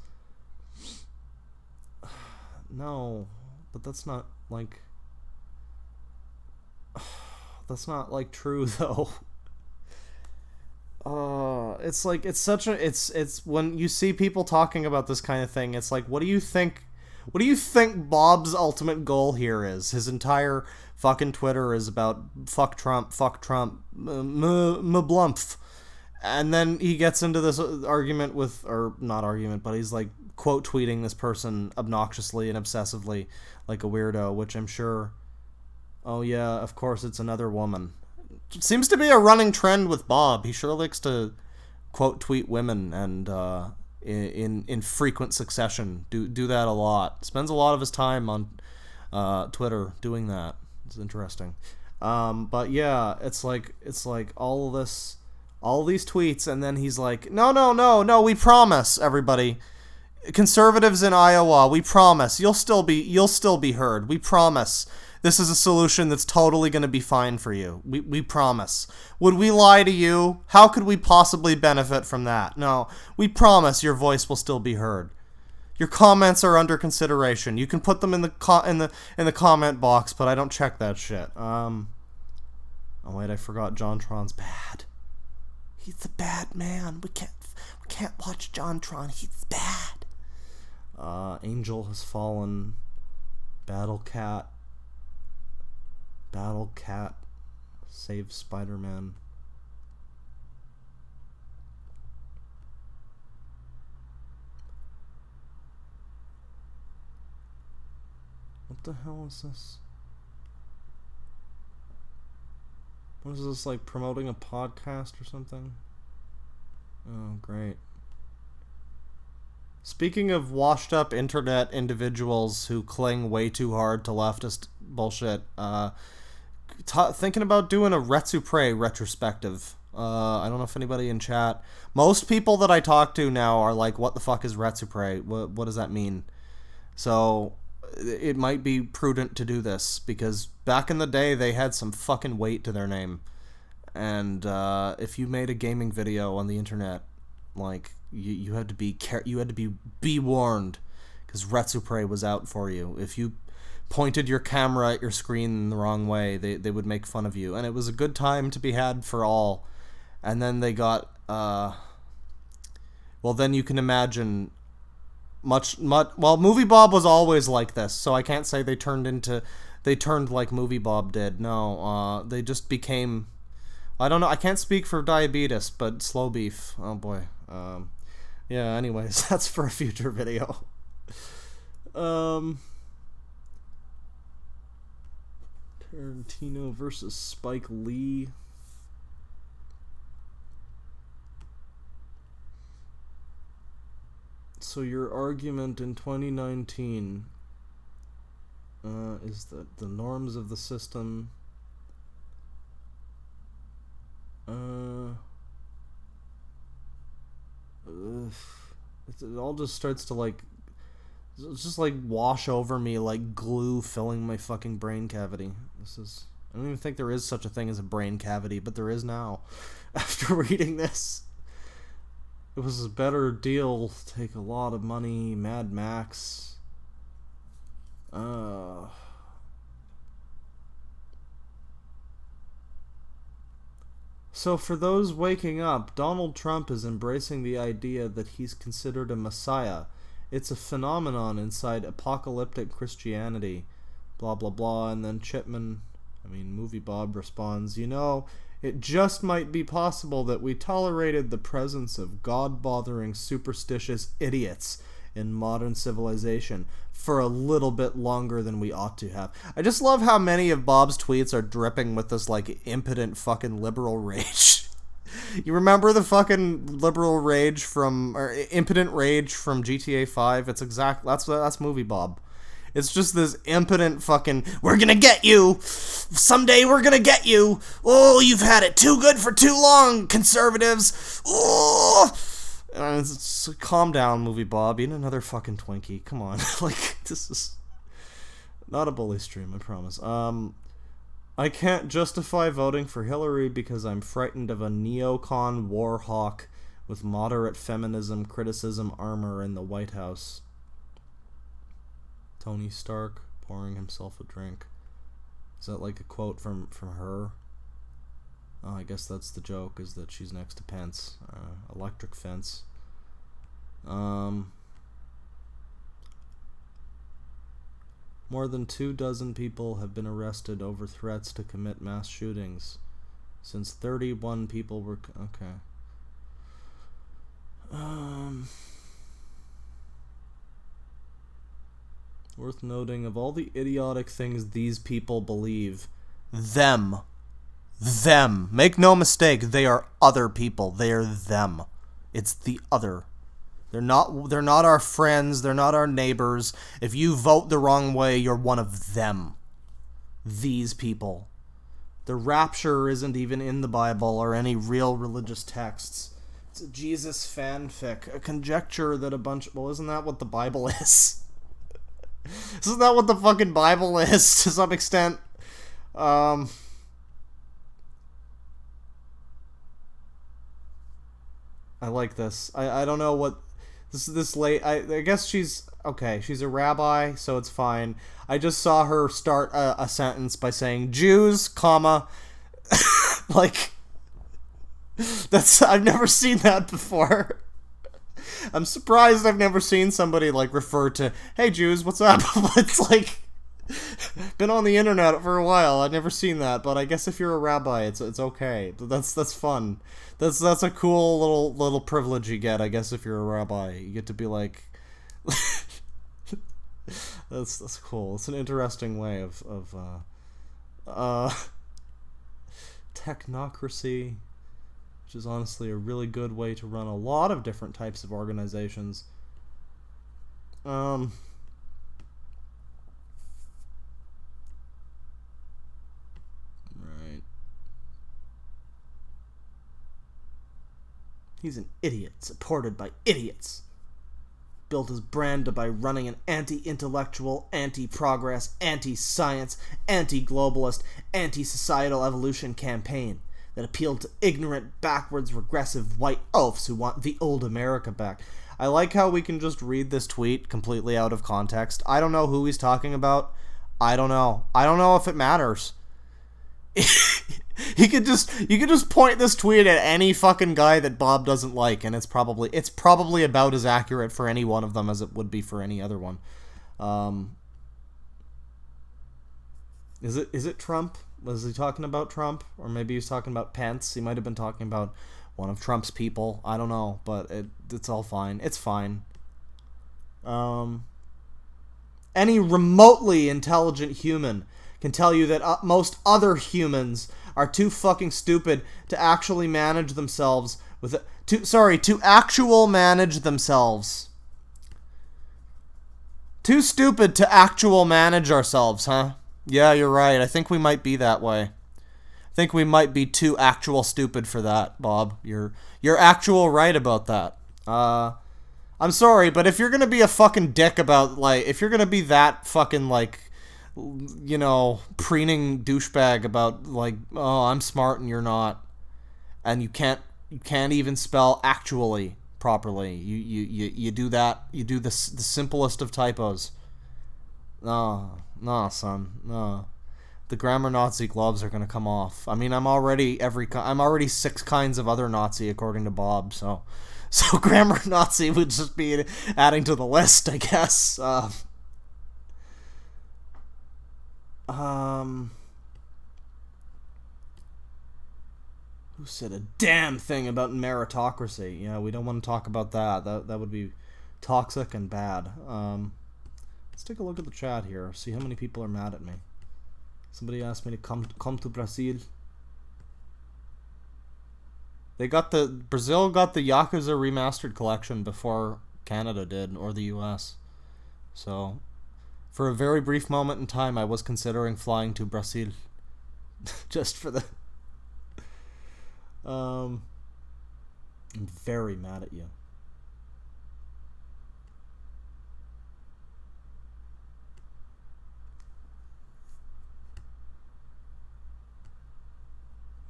No, but that's not, like... That's not, like, true, though. It's, like, it's such a... It's when you see people talking about this kind of thing, it's like, what do you think Bob's ultimate goal here is? His entire fucking Twitter is about fuck Trump, mblumph. And then he gets into this argument with... Or, not argument, but he's, like, quote tweeting this person obnoxiously and obsessively like a weirdo, which I'm sure... Oh yeah, of course it's another woman. It seems to be a running trend with Bob. He sure likes to quote tweet women and in frequent succession. Do that a lot. Spends a lot of his time on Twitter doing that. It's interesting. But yeah, it's like all these tweets, and then he's like, no, we promise everybody. Conservatives in Iowa, we promise you'll still be heard. We promise this is a solution that's totally going to be fine for you. We promise. Would we lie to you? How could we possibly benefit from that? No, we promise your voice will still be heard. Your comments are under consideration. You can put them in the comment box, but I don't check that shit. Oh wait, I forgot JonTron's bad. He's a bad man. We can't watch JonTron. He's bad. Angel has fallen. Battle Cat saves Spider-Man. What the hell is this? What is this, like promoting a podcast or something? Oh, great. Speaking of washed up internet individuals who cling way too hard to leftist bullshit, thinking about doing a Retsupre retrospective. I don't know if anybody in chat. Most people that I talk to now are like, what the fuck is Retsupre? What does that mean? So it might be prudent to do this, because back in the day they had some fucking weight to their name. And if you made a gaming video on the internet, like, you had to be warned, because Retsupre was out for you. If you pointed your camera at your screen the wrong way, they would make fun of you. And it was a good time to be had for all. And then they got well, then you can imagine much well, Moviebob was always like this, so I can't say they turned like Moviebob did. No, they just became, I don't know, I can't speak for diabetes, but slow beef. Oh boy. Yeah, anyways, that's for a future video. Tarantino versus Spike Lee. So your argument in 2019 is that the norms of the system it all just starts to like, it's just like wash over me like glue filling my fucking brain cavity. I don't even think there is such a thing as a brain cavity, but there is now. After reading this, it was a better deal, take a lot of money, Mad Max. So for those waking up, Donald Trump is embracing the idea that he's considered a messiah. It's a phenomenon inside apocalyptic Christianity. Blah, blah, blah. And then Moviebob responds, it just might be possible that we tolerated the presence of God-bothering superstitious idiots in modern civilization for a little bit longer than we ought to have. I just love how many of Bob's tweets are dripping with this like impotent fucking liberal rage. You remember the fucking liberal rage or impotent rage from GTA 5? It's that's Moviebob. It's just this impotent fucking, we're gonna get you! Someday we're gonna get you! Oh, you've had it too good for too long, conservatives! Oh! It's calm down, Moviebob. Eat another fucking Twinkie. Come on. Like, this is not a bully stream, I promise. I can't justify voting for Hillary because I'm frightened of a neocon war hawk with moderate feminism, criticism, armor in the White House. Tony Stark pouring himself a drink. Is that like a quote from her? Oh, I guess that's the joke, is that she's next to Pence. Electric fence. More than 24 people have been arrested over threats to commit mass shootings, since 31 people were... Okay. Worth noting, of all the idiotic things these people believe, them. Make no mistake, they are other people. They are them. It's the other. They're not our friends, they're not our neighbors. If you vote the wrong way, you're one of them. These people. The rapture isn't even in the Bible or any real religious texts. It's a Jesus fanfic, a conjecture that well, isn't that what the Bible is? Isn't that what the fucking Bible is, to some extent? I like this. I don't know what... This late... I guess she's... Okay, she's a rabbi, so it's fine. I just saw her start a sentence by saying, Jews, comma... like... I've never seen that before. I'm surprised I've never seen somebody, like, refer to, hey, Jews, what's up? It's like, been on the internet for a while. I've never seen that, but I guess if you're a rabbi, it's okay. That's fun. That's a cool little privilege you get, I guess, if you're a rabbi. You get to be like, that's cool. It's an interesting way of technocracy, which is honestly a really good way to run a lot of different types of organizations. Right. He's an idiot, supported by idiots. Built his brand by running an anti-intellectual, anti-progress, anti-science, anti-globalist, anti-societal evolution campaign that appealed to ignorant, backwards, regressive white oafs who want the old America back. I like how we can just read this tweet completely out of context. I don't know who he's talking about. I don't know. I don't know if it matters. You could just point this tweet at any fucking guy that Bob doesn't like, and it's probably about as accurate for any one of them as it would be for any other one. Is it Trump? Was he talking about Trump? Or maybe he's talking about Pence. He might have been talking about one of Trump's people. I don't know, but it's all fine. It's fine. Any remotely intelligent human can tell you that most other humans are too fucking stupid to actually manage themselves to actual manage themselves. Too stupid to actual manage ourselves, huh? Yeah, you're right. I think we might be that way. I think we might be too actual stupid for that, Bob. You're actual right about that. I'm sorry, but if you're gonna be a fucking dick about, like, if you're gonna be that fucking, like, you know, preening douchebag about, like, oh, I'm smart and you're not, and you can't even spell actually properly. You do that. You do the simplest of typos. No, son, no. The grammar Nazi gloves are gonna come off. I mean, I'm already 6 kinds of other Nazi according to Bob. So grammar Nazi would just be adding to the list, I guess. Who said a damn thing about meritocracy? Yeah, we don't want to talk about that. That would be toxic and bad. Let's take a look at the chat here. See how many people are mad at me. Somebody asked me to come to Brazil. Brazil got the Yakuza Remastered Collection before Canada did, or the US. So, for a very brief moment in time, I was considering flying to Brazil. Just for the... I'm very mad at you.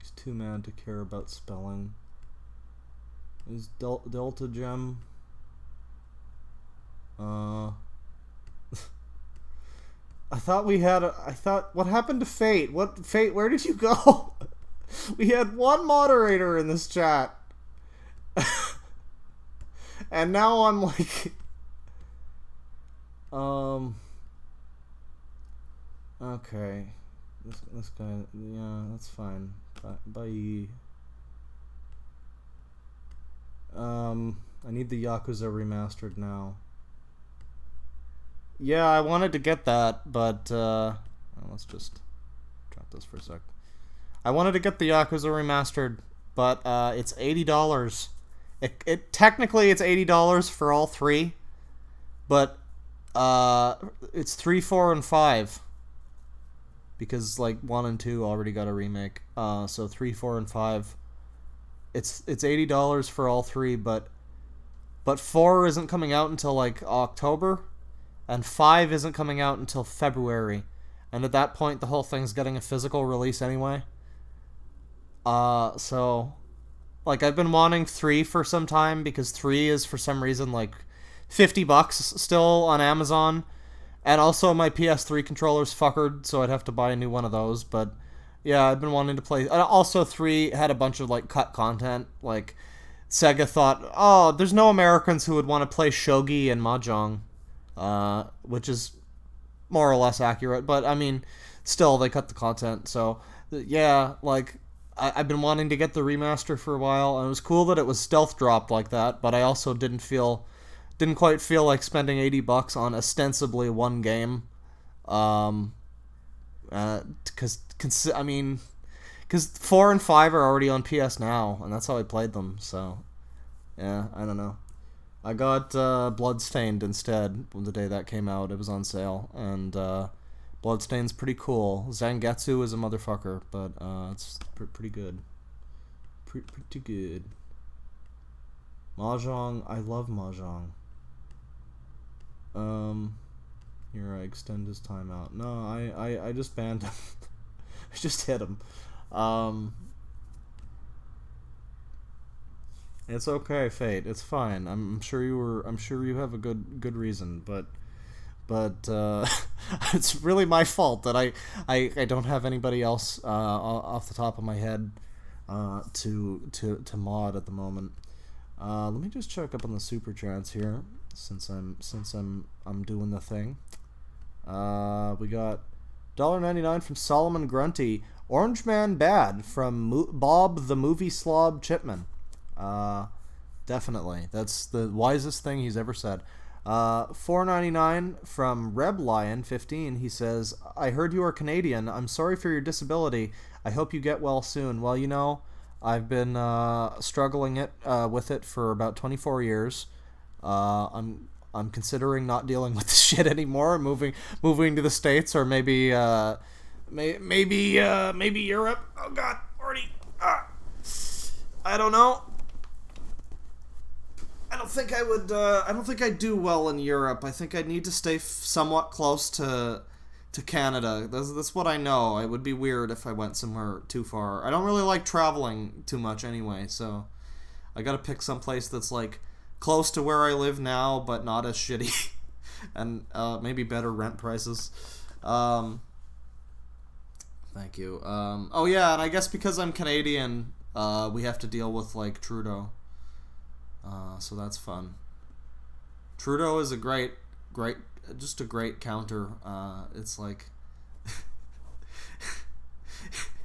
He's too mad to care about spelling. Is Delta Gem... I thought, what happened to Fate? Fate, where did you go? We had one moderator in this chat. And now I'm like... Okay. This guy... Yeah, that's fine. Bye. I need the Yakuza Remastered now. Yeah, I wanted to get that, but... let's just drop this for a sec. I wanted to get the Yakuza Remastered, but it's $80. Technically it's $80 for all 3, but it's 3, 4, and 5, because like 1 and 2 already got a remake. So 3, 4, and 5, it's $80 for all 3, but 4 isn't coming out until like October, and 5 isn't coming out until February, and at that point the whole thing's getting a physical release anyway. So, like, I've been wanting 3 for some time, because 3 is, for some reason, like, $50 still on Amazon, and also my PS3 controller's fuckered, so I'd have to buy a new one of those, but, yeah, I've been wanting to play, also 3 had a bunch of, like, cut content, like, Sega thought, oh, there's no Americans who would want to play Shogi and Mahjong, which is more or less accurate, but, I mean, still, they cut the content, so, yeah, like... I've been wanting to get the remaster for a while, and it was cool that it was stealth dropped like that, but I also didn't quite feel like spending $80 on ostensibly one Because 4 and 5 are already on PS Now, and that's how I played them, so... Yeah, I don't know. I got Bloodstained instead the day that came out. It was on sale, and Bloodstained's pretty cool. Zangetsu is a motherfucker, but it's pretty good. Pretty good. Mahjong, I love Mahjong. Here, I extend his timeout. No, I just banned him. I just hit him. It's okay, Fate. It's fine. I'm sure you have a good reason, but it's really my fault that I don't have anybody else off the top of my head to mod at the moment. Let me just check up on the super chats here since I'm doing the thing. We got $1.99 from Solomon Grunty. Orange Man Bad from Bob the Movie Slob Chipman. Definitely. That's the wisest thing he's ever said. $4.99 from Reb Lion 15. He says, I heard you are Canadian. I'm sorry for your disability. I hope you get well soon. Well, you know, I've been struggling with it for about 24 years. I'm considering not dealing with this shit anymore, moving to the States, or maybe Europe. Oh God, already. I don't know. I don't think I would. I don't think I'd do well in Europe. I think I'd need to stay somewhat close to Canada. That's what I know. It would be weird if I went somewhere too far. I don't really like traveling too much anyway, so I gotta pick some place that's like close to where I live now, but not as shitty, and maybe better rent prices. Thank you. Oh yeah, and I guess because I'm Canadian, we have to deal with like Trudeau. So that's fun. Trudeau is a great, just a great counter. It's like,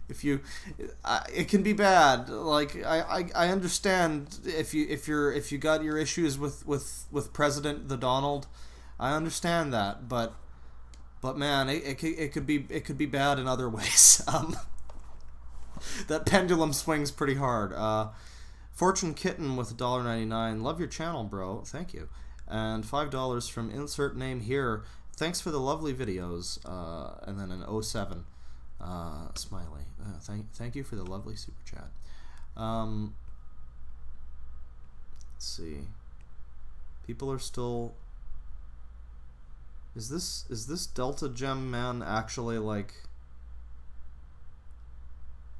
if you, it can be bad. Like I understand if you got your issues with President the Donald, I understand that. But man, it could be bad in other ways. That pendulum swings pretty hard. Fortune Kitten with $1.99. Love your channel, bro. Thank you. And $5 from insert name here. Thanks for the lovely videos. And then an 07 smiley. Thank you for the lovely super chat. Let's see. People are still. Is this Delta Gem man actually like?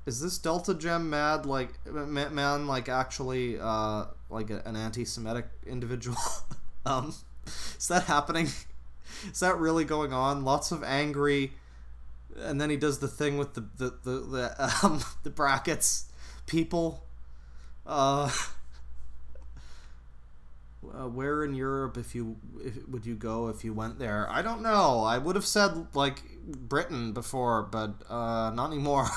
Is this Delta Gem man like actually like an anti-Semitic individual? Is that happening? Is that really going on? Lots of angry, and then he does the thing with the brackets. People, where in Europe would you go if you went there? I don't know. I would have said like Britain before, but not anymore.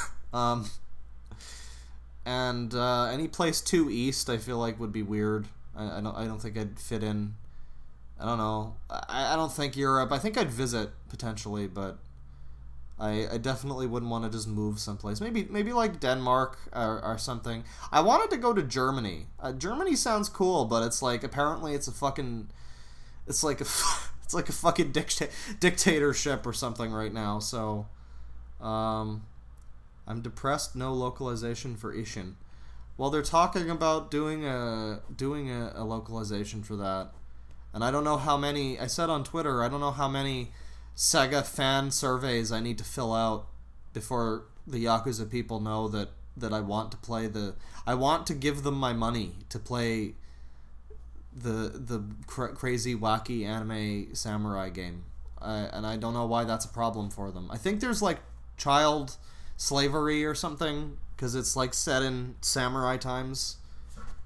And any place too east, I feel like would be weird. I don't think I'd fit in. I don't know. I don't think Europe. I think I'd visit potentially, but I definitely wouldn't want to just move someplace. Maybe like Denmark or something. I wanted to go to Germany. Germany sounds cool, but it's like apparently it's like a fucking dictatorship or something right now. So, I'm depressed. No localization for Ishin. Well, they're talking about doing a localization for that, and I don't know how many. I said on Twitter, I don't know how many Sega fan surveys I need to fill out before the Yakuza people know that I want to play I want to give them my money to play the crazy wacky anime samurai game, and I don't know why that's a problem for them. I think there's like child slavery or something, because it's like set in samurai times,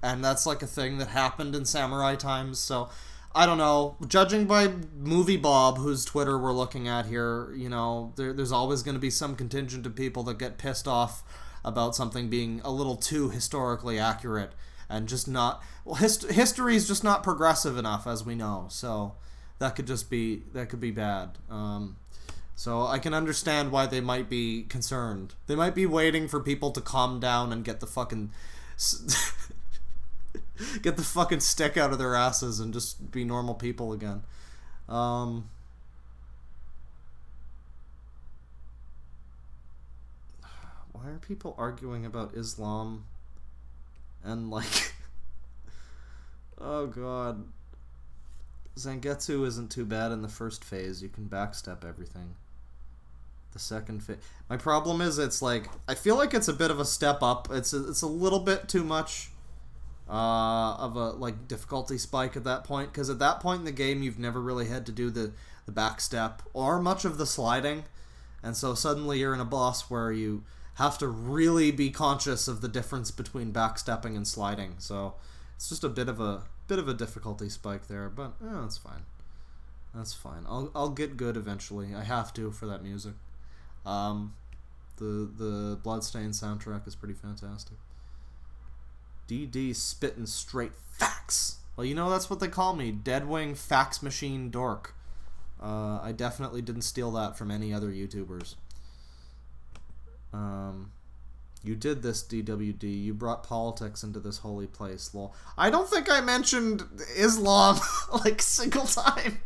and that's like a thing that happened in samurai times. So I don't know. Judging by Moviebob, whose Twitter we're looking at here, you know, there's always going to be some contingent of people that get pissed off about something being a little too historically accurate and just not. Well, history is just not progressive enough, as we know. So that could be bad. So I can understand why they might be concerned. They might be waiting for people to calm down and get the fucking get the fucking stick out of their asses and just be normal people again. Why are people arguing about Islam and like oh god. Zangetsu isn't too bad in the first phase. You can backstep everything. The second phase. My problem is it's like I feel like it's a bit of a step up. It's a little bit too much of a like difficulty spike at that point, because at that point in the game you've never really had to do the backstep or much of the sliding, and so suddenly you're in a boss where you have to really be conscious of the difference between backstepping and sliding. So it's just a bit of a difficulty spike there, but that's fine. That's fine. I'll get good eventually. I have to for that music. The Bloodstained soundtrack is pretty fantastic. DD spitting straight facts. Well, you know that's what they call me, Deadwing Fax Machine Dork. I definitely didn't steal that from any other YouTubers. You did this, DWD. You brought politics into this holy place, lol. I don't think I mentioned Islam like a single time.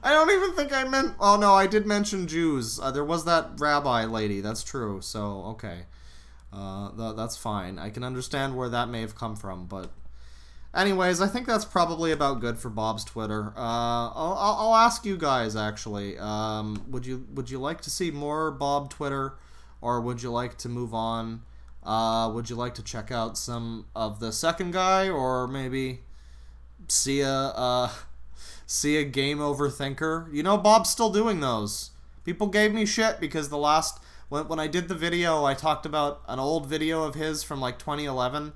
I don't even think I meant... Oh, no, I did mention Jews. There was that rabbi lady. That's true. So, okay. That's fine. I can understand where that may have come from, but... Anyways, I think that's probably about good for Bob's Twitter. I'll ask you guys, actually. Would you like to see more Bob Twitter? Or would you like to move on? Would you like to check out some of the second guy? Or maybe see a Game Over Thinker? You know, Bob's still doing those. People gave me shit because when I did the video, I talked about an old video of his from like 2011.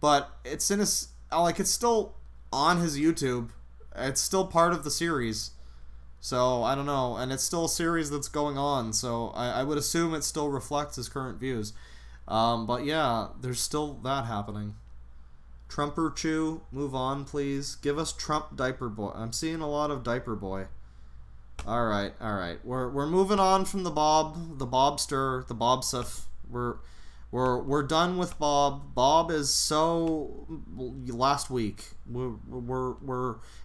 But it's it's still on his YouTube. It's still part of the series. So, I don't know, and it's still a series that's going on, so I would assume it still reflects his current views. But yeah, there's still that happening. Trumper Chew, move on, please. Give us Trump Diaperboy. I'm seeing a lot of Diaperboy. Alright. We're moving on from the Bobster, the Bobsif. We're done with Bob. Bob is so last week. We're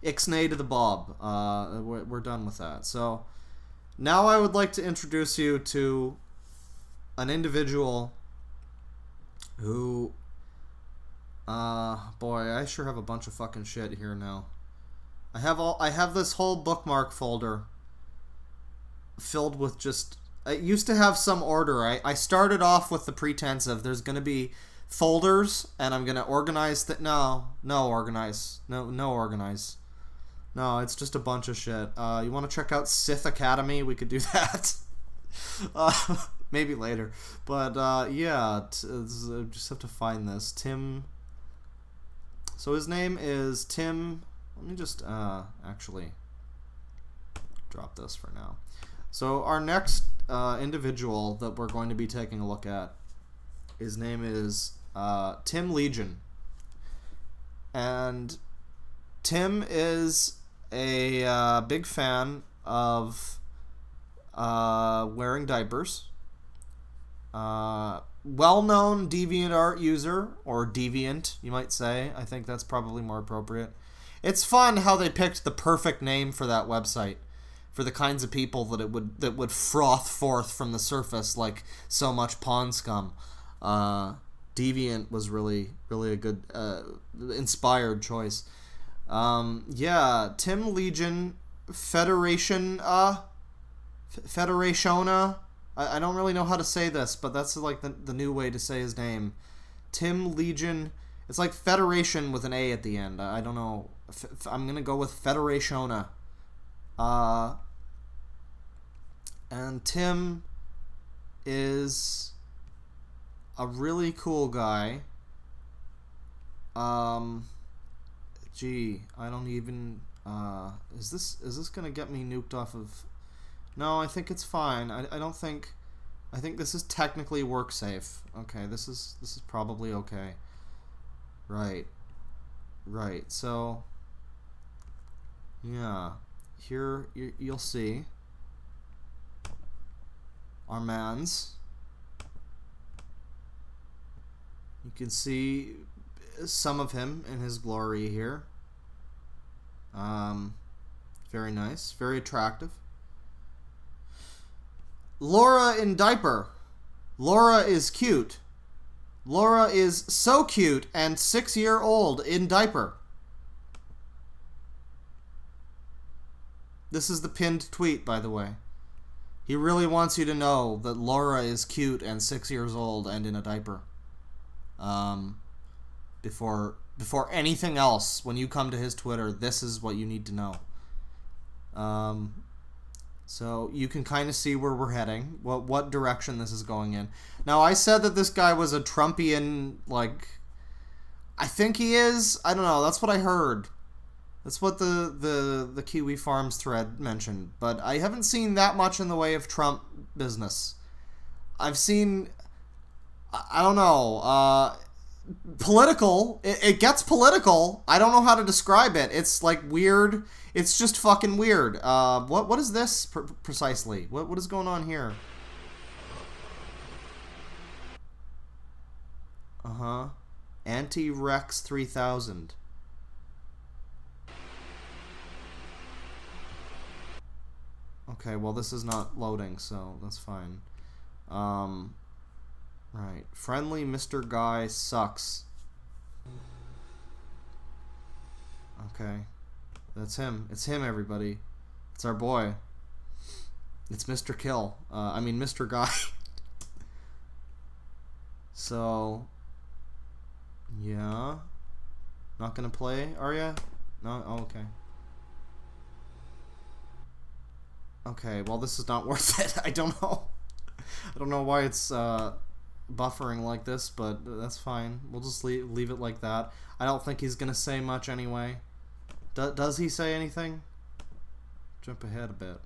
ixnay to the Bob. We're done with that. So now I would like to introduce you to an individual who boy, I sure have a bunch of fucking shit here now. I have this whole bookmark folder filled with just... I used to have some order. I started off with the pretense of there's going to be folders, and I'm going to organize that. No, organize. No, it's just a bunch of shit. You want to check out Sith Academy? We could do that. Maybe later. But, yeah, I just have to find this. Tim. So his name is Tim. Let me just, actually drop this for now. So our next individual that we're going to be taking a look at, his name is Tim Legion. And Tim is a big fan of wearing diapers. Well-known DeviantArt user, or Deviant, you might say. I think that's probably more appropriate. It's fun how they picked the perfect name for that website, for the kinds of people that would froth forth from the surface like so much pond scum. Deviant was really a good inspired choice. Yeah, Tim Legion Federationa. I don't really know how to say this, but that's like the new way to say his name. Tim Legion. It's like Federation with an A at the end. I don't know. I'm gonna go with Federationa. And Tim is a really cool guy. Gee, I don't even... is this gonna get me nuked off of... No, I think it's fine. I don't think... I think this is technically work safe. Okay, this is probably okay. Right, so... Yeah. Here, you'll see... our mans. You can see some of him in his glory here. Very nice, very attractive. Laura in diaper. Laura is cute. Laura is so cute and 6-year-old in diaper. This is the pinned tweet, by the way. He really wants you to know that Laura is cute and 6 years old and in a diaper. Before anything else, when you come to his Twitter, this is what you need to know. So you can kind of see where we're heading, what direction this is going in. Now, I said that this guy was a Trumpian, like, I think he is. I don't know. That's what I heard. That's what the Kiwi Farms thread mentioned. But I haven't seen that much in the way of Trump business. I've seen, I don't know, political. It gets political. I don't know how to describe it. It's like weird. It's just fucking weird. What is this precisely? What is going on here? Anti-Rex 3000. Okay, well this is not loading, so that's fine. Right. Friendly Mr. Guy sucks. Okay. That's him. It's him, everybody. It's our boy. It's Mr. Kill. I mean, Mr. Guy. So, yeah. Not gonna play, are ya? No? Oh, okay. Okay, well, this is not worth it. I don't know. I don't know why it's buffering like this, but that's fine. We'll just leave it like that. I don't think he's gonna say much anyway. Does he say anything? Jump ahead a bit.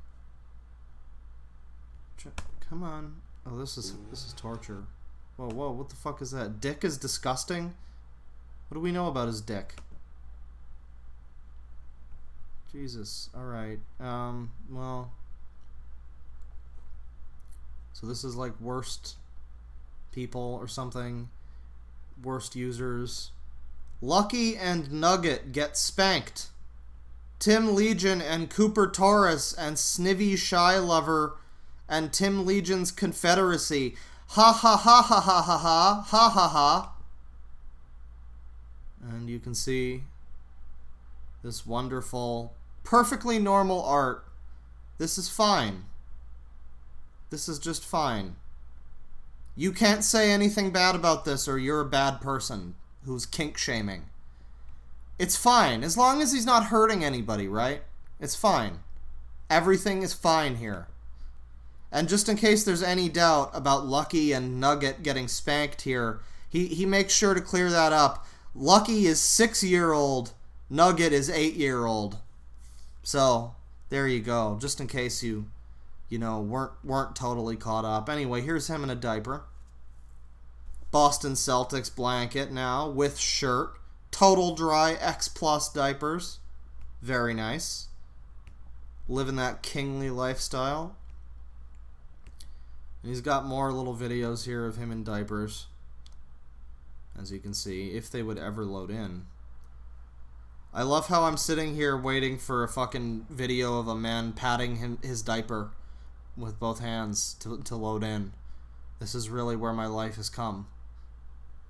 Come on. Oh, this is torture. Whoa, what the fuck is that? Dick is disgusting? What do we know about his dick? Jesus. Alright. Well. So this is like worst people or something. Worst users. Lucky and Nugget get spanked. Tim Legion and Cooper Taurus and Snivy Shy Lover and Tim Legion's Confederacy. Ha ha ha ha ha ha ha ha ha ha. And you can see this wonderful, perfectly normal art. This is fine. This is just fine. You can't say anything bad about this or you're a bad person who's kink shaming. It's fine, as long as he's not hurting anybody, right? It's fine. Everything is fine here. And just in case there's any doubt about Lucky and Nugget getting spanked here, he makes sure to clear that up. Lucky is 6-year-old, Nugget is 8-year-old. So, there you go, just in case you know, weren't totally caught up. Anyway, here's him in a diaper. Boston Celtics blanket now, with shirt. Total dry X Plus diapers. Very nice. Living that kingly lifestyle. And he's got more little videos here of him in diapers. As you can see, if they would ever load in. I love how I'm sitting here waiting for a fucking video of a man patting his diaper with both hands to load in. This is really where my life has come.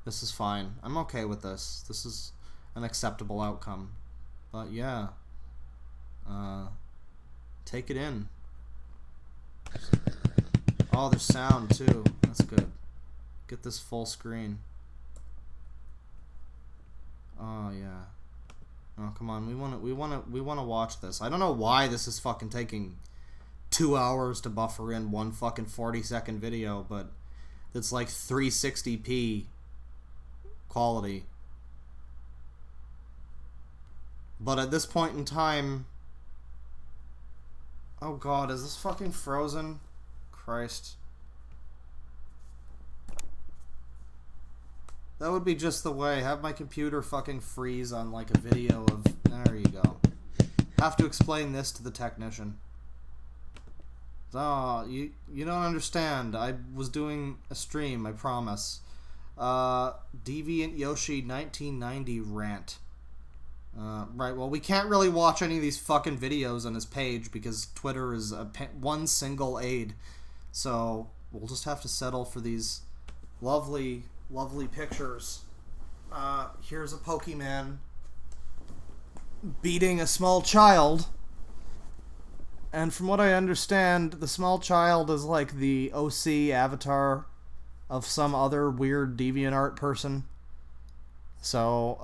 This is fine. I'm okay with this. This is an acceptable outcome. But yeah. Take it in. Oh, there's sound too. That's good. Get this full screen. Oh yeah. Oh come on. We want to watch this. I don't know why this is fucking taking 2 hours to buffer in one fucking 40-second video, but it's like 360p quality. But at this point in time, oh god, is this fucking frozen? Christ. That would be just the way. Have my computer fucking freeze on like a video of... There you go. Have to explain this to the technician. Oh, you don't understand. I was doing a stream, I promise. Deviant Yoshi 1990 rant. Right, well, we can't really watch any of these fucking videos on his page because Twitter is one single aid. So, we'll just have to settle for these lovely, lovely pictures. Here's a Pokemon beating a small child. And from what I understand, the small child is like the OC avatar of some other weird DeviantArt person. So,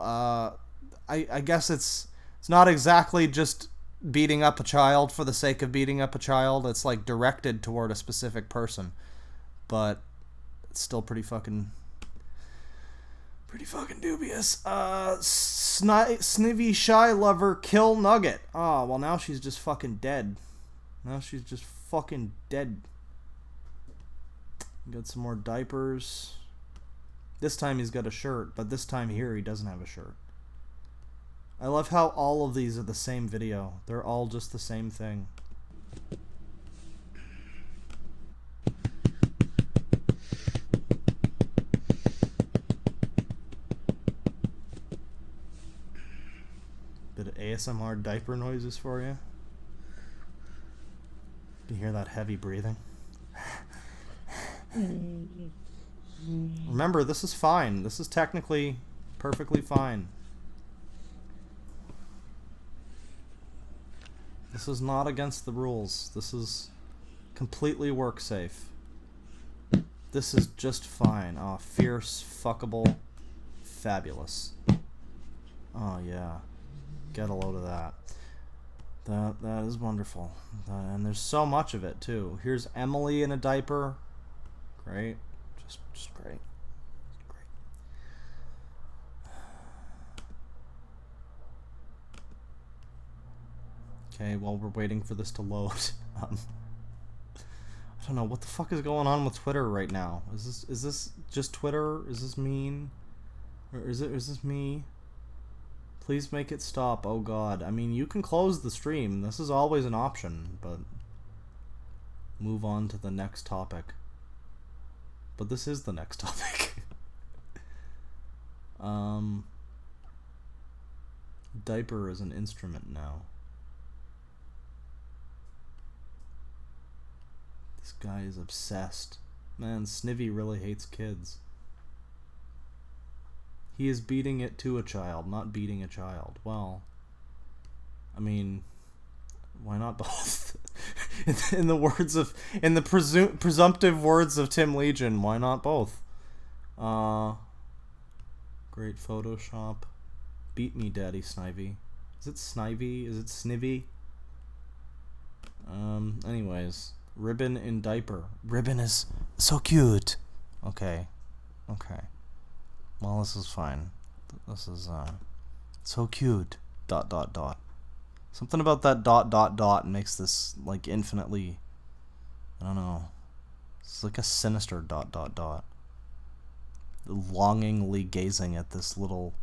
I guess it's not exactly just beating up a child for the sake of beating up a child. It's like directed toward a specific person. But it's still pretty fucking dubious. Snivy Shy Lover kill Nugget. Oh, well now she's just fucking dead. Now she's just fucking dead. Got some more diapers. This time he's got a shirt, but this time here he doesn't have a shirt. I love how all of these are the same video. They're all just the same thing. Bit of ASMR diaper noises for you. You hear that heavy breathing? Remember, this is fine. This is technically perfectly fine. This is not against the rules. This is completely work safe. This is just fine. Oh, fierce, fuckable, fabulous. Oh yeah. Get a load of that. That is wonderful. And there's so much of it too. Here's Emily in a diaper. Great. Just great. Great. Okay, while we're waiting for this to load, I don't know what the fuck is going on with Twitter right now. Is this just Twitter? Is this mean? Or is this me? Please make it stop. Oh god. I mean, you can close the stream. This is always an option, but move on to the next topic. But this is the next topic. Diaper is an instrument now. This guy is obsessed. Man, Snivy really hates kids. He is beating it to a child, not beating a child. Well, I mean, why not both? in the presumptive words of Tim Legion, why not both? Great Photoshop. Beat me, Daddy Snivy. Is it Snivy? Is it Snivy? Anyways, Ribbon in diaper. Ribbon is so cute. Okay. Well, this is fine. This is, so cute. ... Something about that ... makes this, like, infinitely, I don't know. It's like a sinister ... Longingly gazing at this little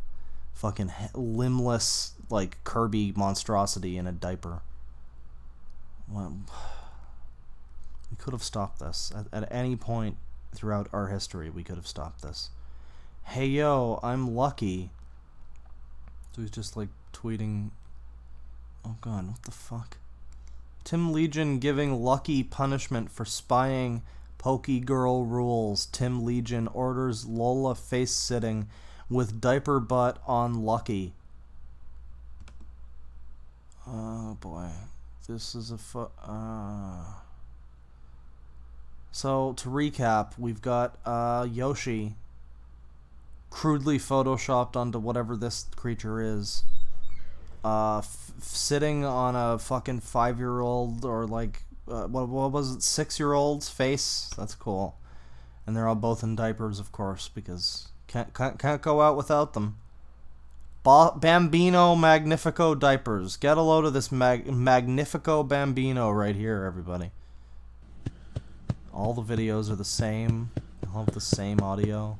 fucking limbless, like, Kirby monstrosity in a diaper. Well, we could have stopped this. At any point throughout our history, we could have stopped this. Hey yo, I'm lucky. So he's just like tweeting. Oh god, what the fuck? Tim Legion giving Lucky punishment for spying. Pokey girl rules. Tim Legion orders Lola face sitting with diaper butt on Lucky. Oh boy. This is a So to recap, we've got Yoshi crudely photoshopped onto whatever this creature is, sitting on a fucking 5-year-old or like what was it, 6-year-old's face. That's cool, and they're all both in diapers, of course, because can't go out without them. Bambino Magnifico diapers. Get a load of this Magnifico Bambino right here, everybody. All the videos are the same. All have the same audio.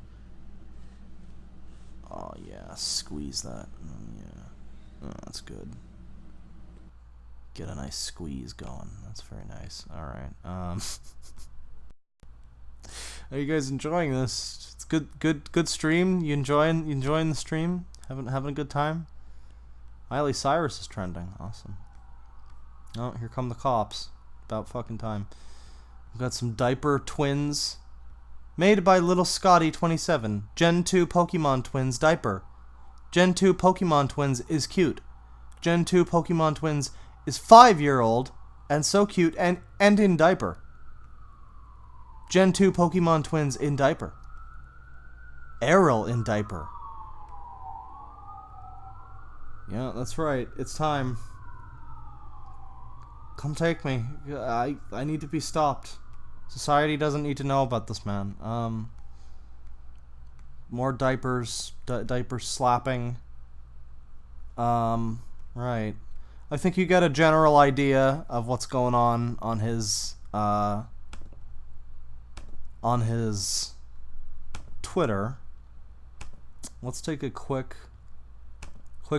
Oh yeah, squeeze that. Oh, yeah, oh, that's good. get a nice squeeze going. That's very nice. All right. Are you guys enjoying this? It's good stream. You enjoying the stream? Having a good time? Miley Cyrus is trending. Awesome. Oh, here come the cops. About fucking time. We've got some diaper twins. Made by Little Scotty 27. Gen 2 Pokemon Twins diaper. Gen 2 Pokemon Twins is cute. Gen 2 Pokemon Twins is 5-year-old and so cute and in diaper. Gen 2 Pokemon Twins in diaper. Errol in diaper. Yeah, that's right. It's time. Come take me. I need to be stopped. Society doesn't need to know about this man. More diapers. Diaper slapping. Right. I think you get a general idea of what's going on his Twitter. Let's take a quick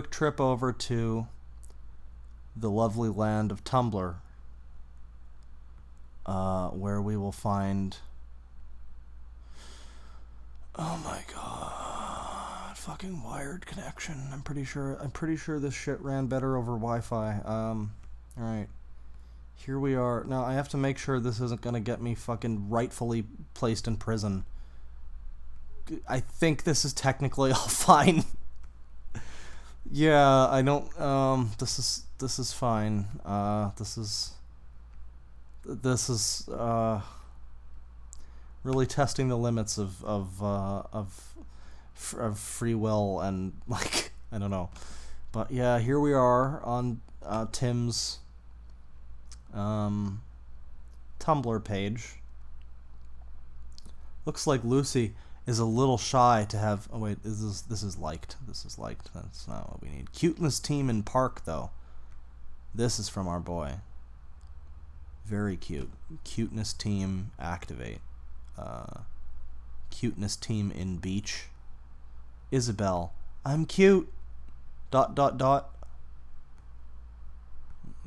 trip over to the lovely land of Tumblr, where we will find, oh my god, fucking wired connection. I'm pretty sure this shit ran better over Wi-Fi. Alright. Here we are. Now I have to make sure this isn't gonna get me fucking rightfully placed in prison. I think this is technically all fine. Yeah, I don't, this is fine. This is really testing the limits of free will and, like, I don't know. But yeah, here we are on Tim's Tumblr page. Looks like Lucy is a little shy to have. Oh wait, this is liked. That's not what we need. Cuteness team in park though. This is from our boy. Very cute. Cuteness team activate. Cuteness team in beach. Isabel, I'm cute. ...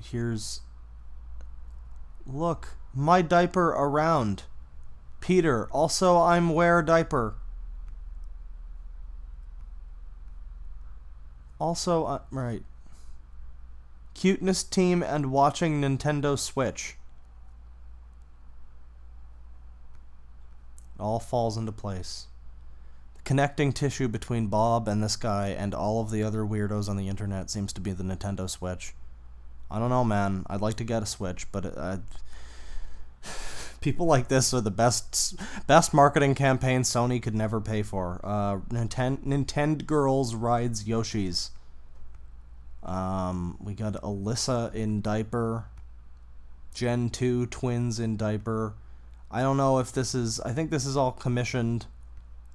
Here's. Look, my diaper around. Peter, also I'm wear diaper. Also, right. Cuteness team and watching Nintendo Switch. It all falls into place. The connecting tissue between Bob and this guy and all of the other weirdos on the internet seems to be the Nintendo Switch. I don't know, man. I'd like to get a Switch, but people like this are the best marketing campaign Sony could never pay for. Nintendo Girls rides Yoshi's. We got Alyssa in diaper. Gen 2 twins in diaper. I don't know if this is. I think this is all commissioned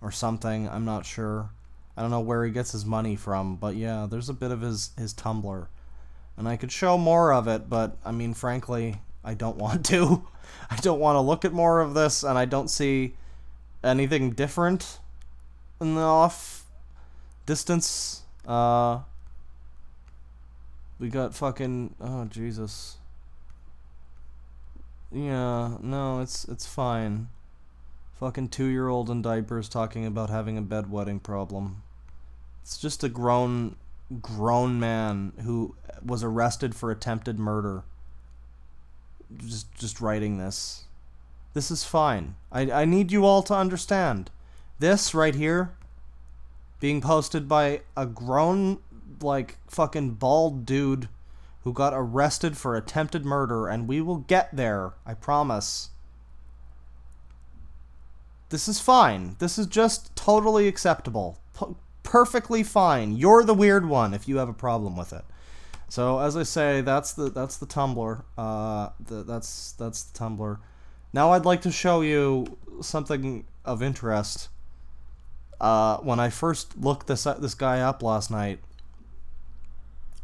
or something. I'm not sure. I don't know where he gets his money from, but yeah, there's a bit of his Tumblr. And I could show more of it, but I mean, frankly, I don't want to. I don't want to look at more of this, and I don't see anything different in the off distance. We got fucking, oh Jesus. Yeah, no, it's fine. Fucking 2-year-old in diapers talking about having a bedwetting problem. It's just a grown man who was arrested for attempted murder. Just writing this. This is fine. I need you all to understand. This right here, being posted by a grown, like, fucking bald dude who got arrested for attempted murder, and we will get there, I promise. This is fine. This is just totally acceptable. Perfectly fine. You're the weird one if you have a problem with it. So as I say, that's the Tumblr. That's the Tumblr. Now I'd like to show you something of interest. When I first looked this guy up last night,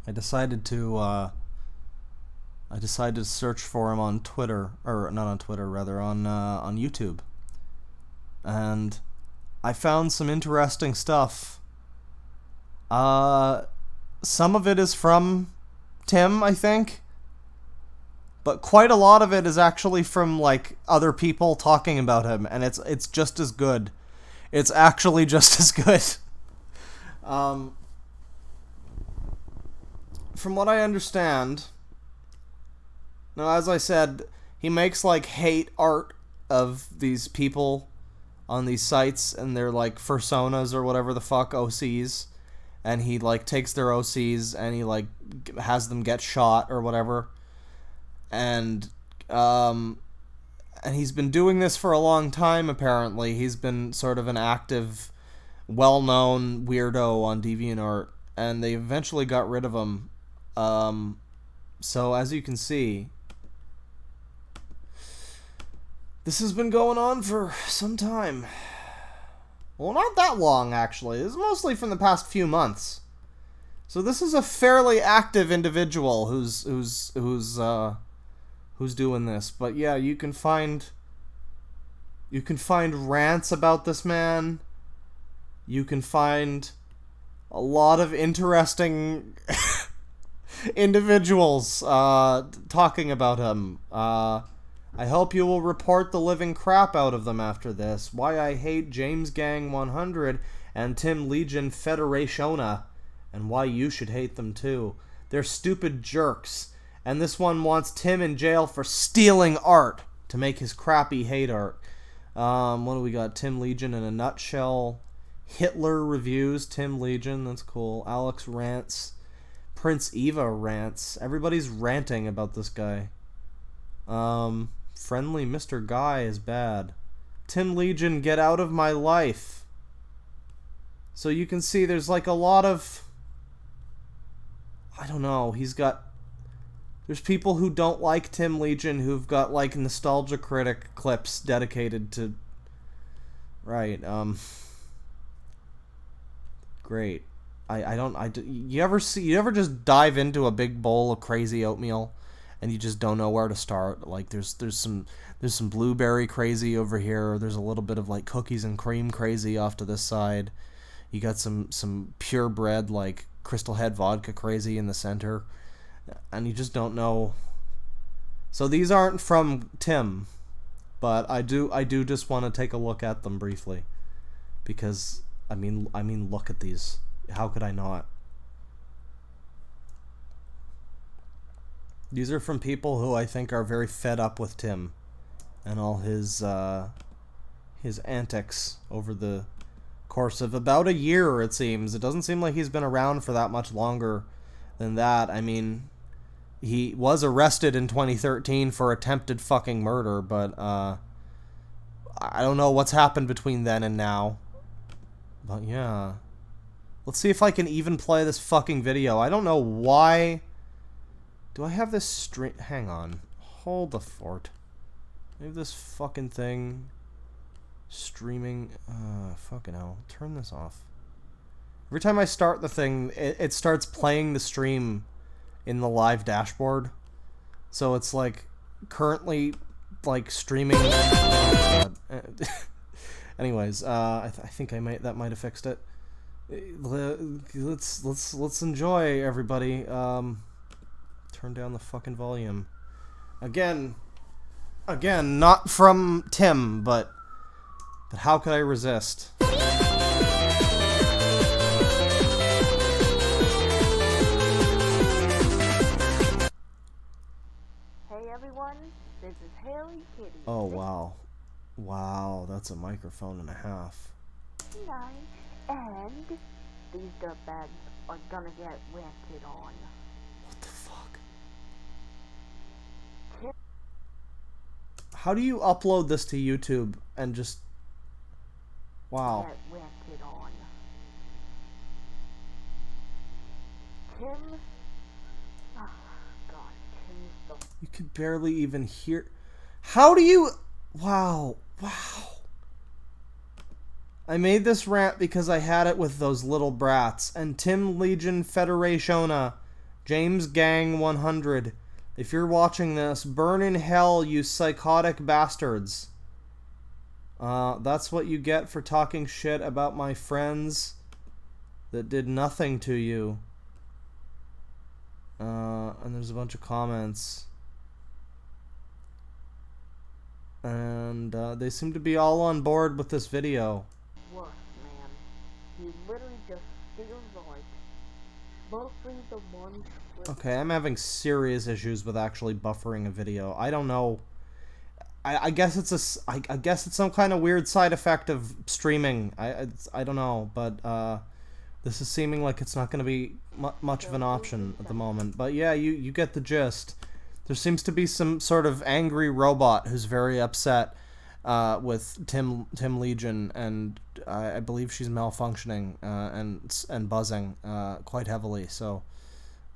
I decided to search for him on Twitter, or not on Twitter, rather on YouTube, and I found some interesting stuff. Some of it is from Tim, I think. but quite a lot of it is actually from like other people talking about him, and it's just as good. It's actually just as good. From what I understand, now as I said, he makes like hate art of these people on these sites, and they're like fursonas or whatever the fuck, OCs, and he like takes their OCs and he like has them get shot or whatever, and he's been doing this for a long time. Apparently he's been sort of an active, well-known weirdo on DeviantArt, and they eventually got rid of him. So as you can see, this has been going on for some time. Well, not that long, actually. This is mostly from the past few months. So this is a fairly active individual who's doing this. But yeah, you can find rants about this man. You can find a lot of interesting individuals talking about him. I hope you will report the living crap out of them after this. Why I hate James Gang 100 and Tim Legion Federationa, and why you should hate them too. They're stupid jerks, and this one wants Tim in jail for stealing art to make his crappy hate art. What do we got? Tim Legion in a nutshell. Hitler reviews Tim Legion, that's cool. Alex rants. Prince Eva rants. Everybody's ranting about this guy. Friendly Mr. Guy is bad. Tim Legion, get out of my life. So you can see there's like a lot of, I don't know, there's people who don't like Tim Legion who've got like Nostalgia Critic clips dedicated to, right, great. You ever just dive into a big bowl of crazy oatmeal and you just don't know where to start? Like there's some blueberry crazy over here. There's a little bit of like cookies and cream crazy off to this side. You got some purebred like Crystal Head vodka crazy in the center, and you just don't know. So these aren't from Tim, but I do just want to take a look at them briefly, because I mean look at these. How could I not? These are from people who I think are very fed up with Tim and all his antics over the course of about a year, it seems. It doesn't seem like he's been around for that much longer than that. I mean, he was arrested in 2013 for attempted fucking murder, but I don't know what's happened between then and now. But yeah. Let's see if I can even play this fucking video. I don't know why. Do I have this stream? Hang on. Hold the fort. I have this fucking thing streaming. Fucking hell. Turn this off. Every time I start the thing, it starts playing the stream in the live dashboard. So it's like currently like streaming. Anyways, I think that might have fixed it. Let's enjoy, everybody. Turn down the fucking volume. Again, not from Tim, but how could I resist?
Hey everyone, this is Haley Kitty.
Oh wow. Wow, that's a microphone and a half.
And these dirtbags are gonna get ranted on.
What the fuck? How do you upload this to YouTube and just... Wow.
Get ranted on. Tim... Oh, God, Tim's the...
You could barely even hear... How do you... Wow. I made this rant because I had it with those little brats. And Tim Legion Federationa, James Gang 100. If you're watching this, burn in hell, you psychotic bastards. That's what you get for talking shit about my friends that did nothing to you. And there's a bunch of comments. And they seem to be all on board with this video.
Worse, man. He literally just steals like mostly the ones with
Okay, I'm having serious issues with actually buffering a video. I don't know. I guess it's I guess it's some kind of weird side effect of streaming. I don't know, but this is seeming like it's not going to be much of an option at the moment. But yeah, you get the gist. There seems to be some sort of angry robot who's very upset with Tim Legion, and I believe she's malfunctioning and buzzing quite heavily. So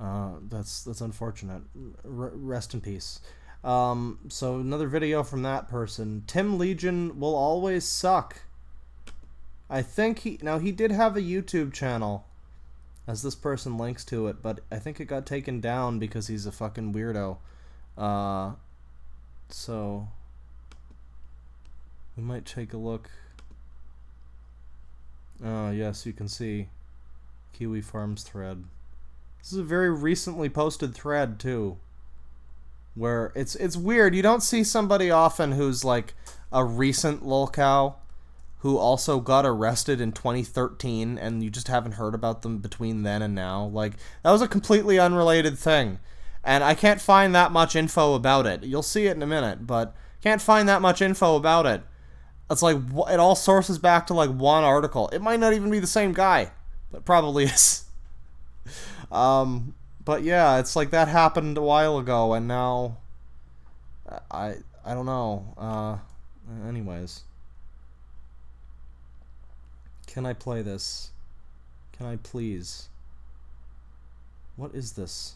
that's unfortunate. Rest in peace. So another video from that person. Tim Legion will always suck. I think he did have a YouTube channel, as this person links to it, but I think it got taken down because he's a fucking weirdo. So we might take a look. Oh yes, you can see Kiwi Farms thread. This is a very recently posted thread too, where it's weird. You don't see somebody often who's like a recent lolcow who also got arrested in 2013, and you just haven't heard about them between then and now. Like, that was a completely unrelated thing, and I can't find that much info about it. You'll see it in a minute, but can't find that much info about it. It's like, it all sources back to like one article. It might not even be the same guy, but probably is. But yeah, it's like that happened a while ago, and now I don't know. Anyways, can I play this? Can I please? What is this?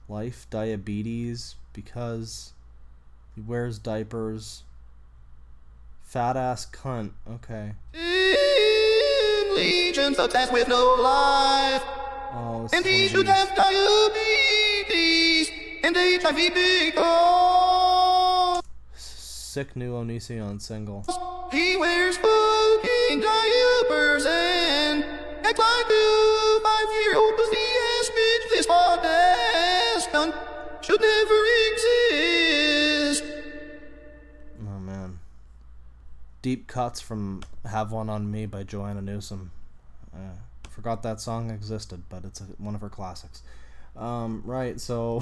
Life, diabetes, because he wears diapers. Fat ass cunt. Okay.
Legions obsessed with no life.
Oh,
And he should have diabetes and HIV because
sick new Onision single.
he wears fucking diapers and acts like a 5-year-old pussy ass bitch. This podcast done should never exist.
Oh man. Deep cuts from Have One on Me by Joanna Newsom. Forgot that song existed, but it's one of her classics. Right, so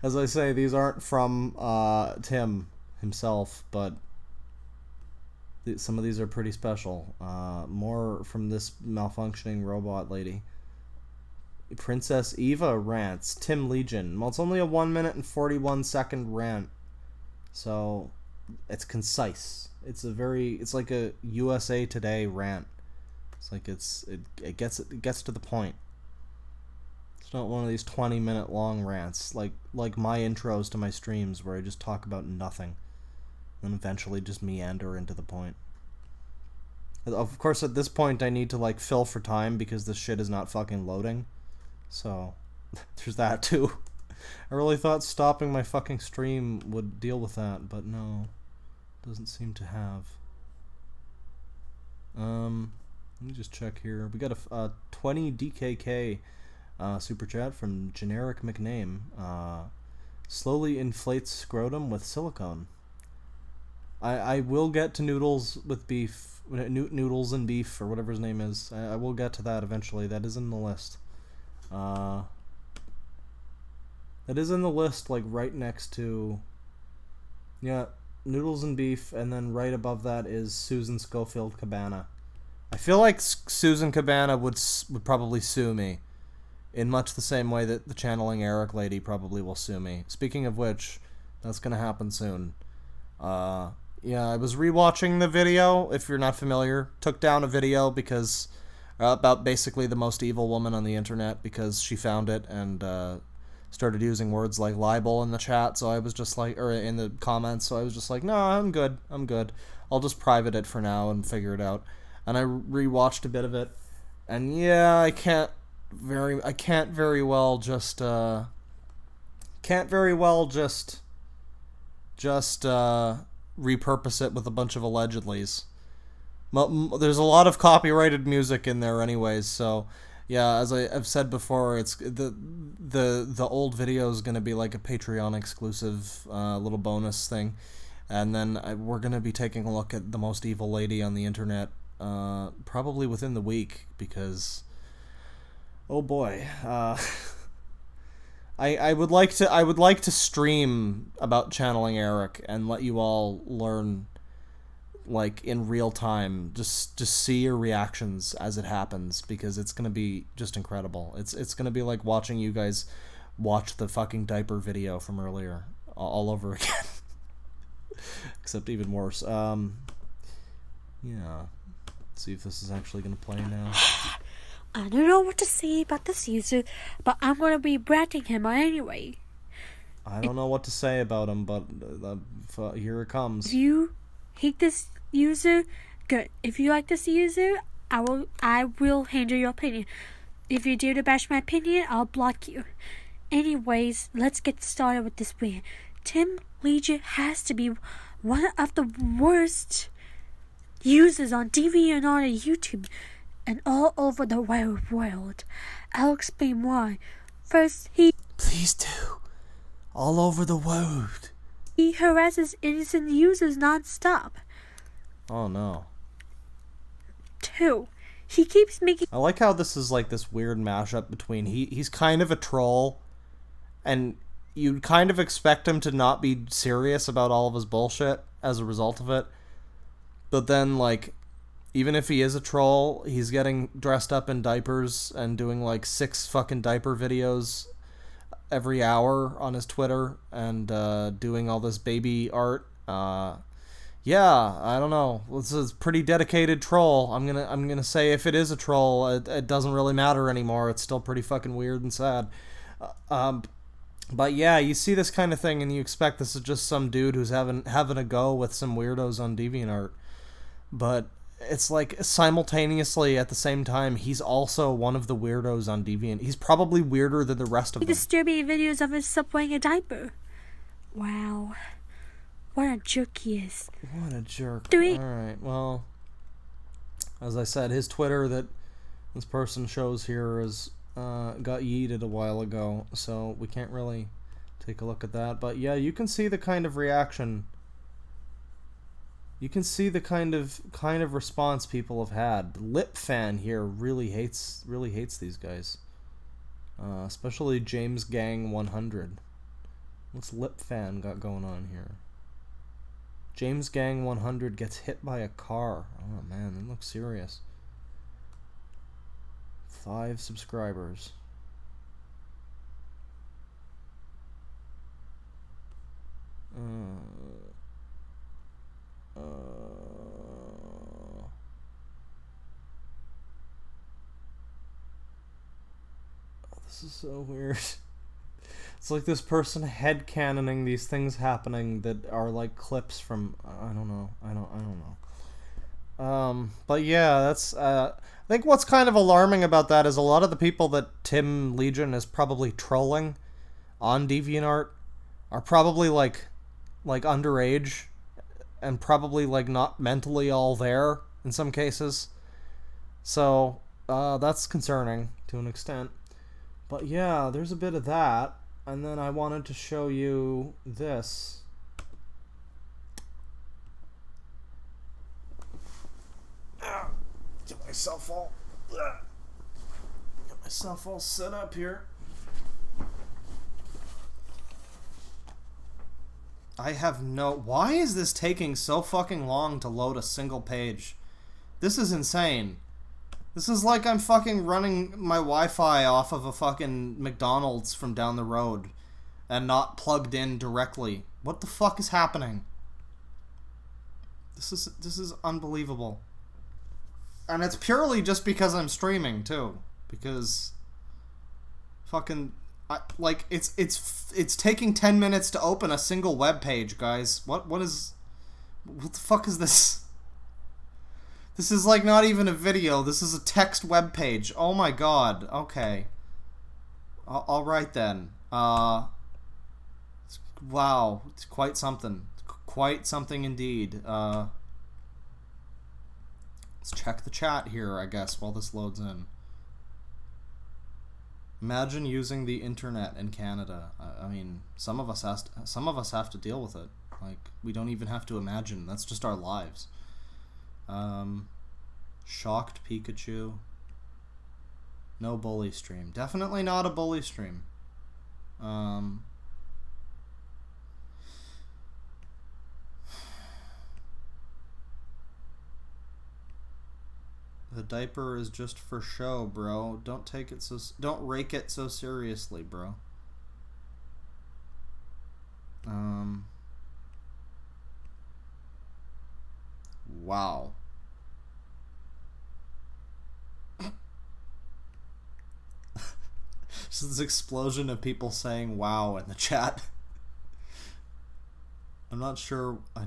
as I say, these aren't from Tim himself, but some of these are pretty special. More from this malfunctioning robot lady. Princess Eva rants. Tim Legion. Well, it's only a 1 minute and 41 second rant, so it's concise. It's like a USA Today rant. It's like it gets to the point. It's not one of these 20-minute long rants like my intros to my streams where I just talk about nothing, then eventually just meander into the point. Of course, at this point I need to like fill for time because this shit is not fucking loading. So there's that too. I really thought stopping my fucking stream would deal with that, but no, doesn't seem to have. Let me just check here. We got a 20 DKK super chat from Generic McName. Slowly inflates scrotum with silicone. I will get to noodles with beef, noodles and beef, or whatever his name is. I will get to that eventually. That is in the list. That is in the list, like right next to, yeah, noodles and beef, and then right above that is Susan Schofield Cabana. I feel like Susan Cabana would probably sue me, in much the same way that the Channeling Eric lady probably will sue me. Speaking of which, that's gonna happen soon. Yeah, I was rewatching the video. If you're not familiar, took down a video because about basically the most evil woman on the internet because she found it and started using words like libel in the chat. So I was just like, or in the comments. So I was just like, no, I'm good. I'll just private it for now and figure it out. And I rewatched a bit of it, and yeah, I can't very well just repurpose it with a bunch of allegedlys. There's a lot of copyrighted music in there anyways, so yeah, as I've said before, it's the old video is gonna be like a Patreon exclusive little bonus thing. And then we're going to be taking a look at the most evil lady on the internet, probably within the week, because, oh boy, I would like to stream about channeling Eric and let you all learn, like, in real time, just see your reactions as it happens, because it's going to be just incredible. It's going to be like watching you guys watch the fucking diaper video from earlier all over again. Except even worse. Yeah. Let's see if this is actually going to play now.
I don't know what to say about this user, but I'm going to be branding him anyway.
I don't know what to say about him, but here it comes.
If you hate this user, good. If you like this user, I will handle your opinion. If you dare to bash my opinion, I'll block you. Anyways, let's get started with this video. Tim Legion has to be one of the worst users on DeviantArt and YouTube and all over the wide world. I'll explain why. First,
Please do. All over the world.
He harasses innocent users non-stop.
Oh no.
2. He keeps making...
I like how this is like this weird mashup between he's kind of a troll, and you'd kind of expect him to not be serious about all of his bullshit as a result of it. But then, like, even if he is a troll, he's getting dressed up in diapers and doing like 6 fucking diaper videos every hour on his Twitter, and doing all this baby art. Yeah, I don't know. This is a pretty dedicated troll. I'm gonna say if it is a troll, it doesn't really matter anymore. It's still pretty fucking weird and sad. But yeah, you see this kind of thing and you expect this is just some dude who's having a go with some weirdos on DeviantArt. But it's like simultaneously at the same time, he's also one of the weirdos on Deviant. He's probably weirder than the rest of them.
disturbing videos of himself wearing a diaper. Wow. What a jerk he is.
What a jerk.
3.
Alright, well, as I said, his Twitter that this person shows here is got yeeted a while ago, so we can't really take a look at that. But yeah, you can see the kind of reaction. You can see the kind of response people have had. Lip Fan here really hates these guys. Especially James Gang 100. What's Lip Fan got going on here? James Gang 100 gets hit by a car. Oh man, that looks serious. 5 subscribers. This is so weird. It's like this person headcanoning these things happening that are like clips from I don't know. But yeah, that's I think what's kind of alarming about that is a lot of the people that Tim Legion is probably trolling on DeviantArt are probably like underage and probably like not mentally all there in some cases. So that's concerning to an extent. But yeah, there's a bit of that. And then I wanted to show you this. Get myself all set up here. I have no... Why is this taking so fucking long to load a single page? This is insane. This is like I'm fucking running my Wi-Fi off of a fucking McDonald's from down the road and not plugged in directly. What the fuck is happening? This is unbelievable. And it's purely just because I'm streaming too, because fucking it's taking 10 minutes to open a single web page, guys. What the fuck is this? This is like not even a video. This is a text web page. Oh my god. Okay. All right then. Wow. It's quite something. Quite something indeed. Let's check the chat here, I guess, while this loads in. Imagine using the internet in Canada. I mean, some of us have to deal with it. Like, we don't even have to imagine. That's just our lives. Shocked Pikachu. No bully stream. Definitely not a bully stream. The diaper is just for show, bro. Don't rake it so seriously, bro. Wow. Just this explosion of people saying wow in the chat. I'm not sure. I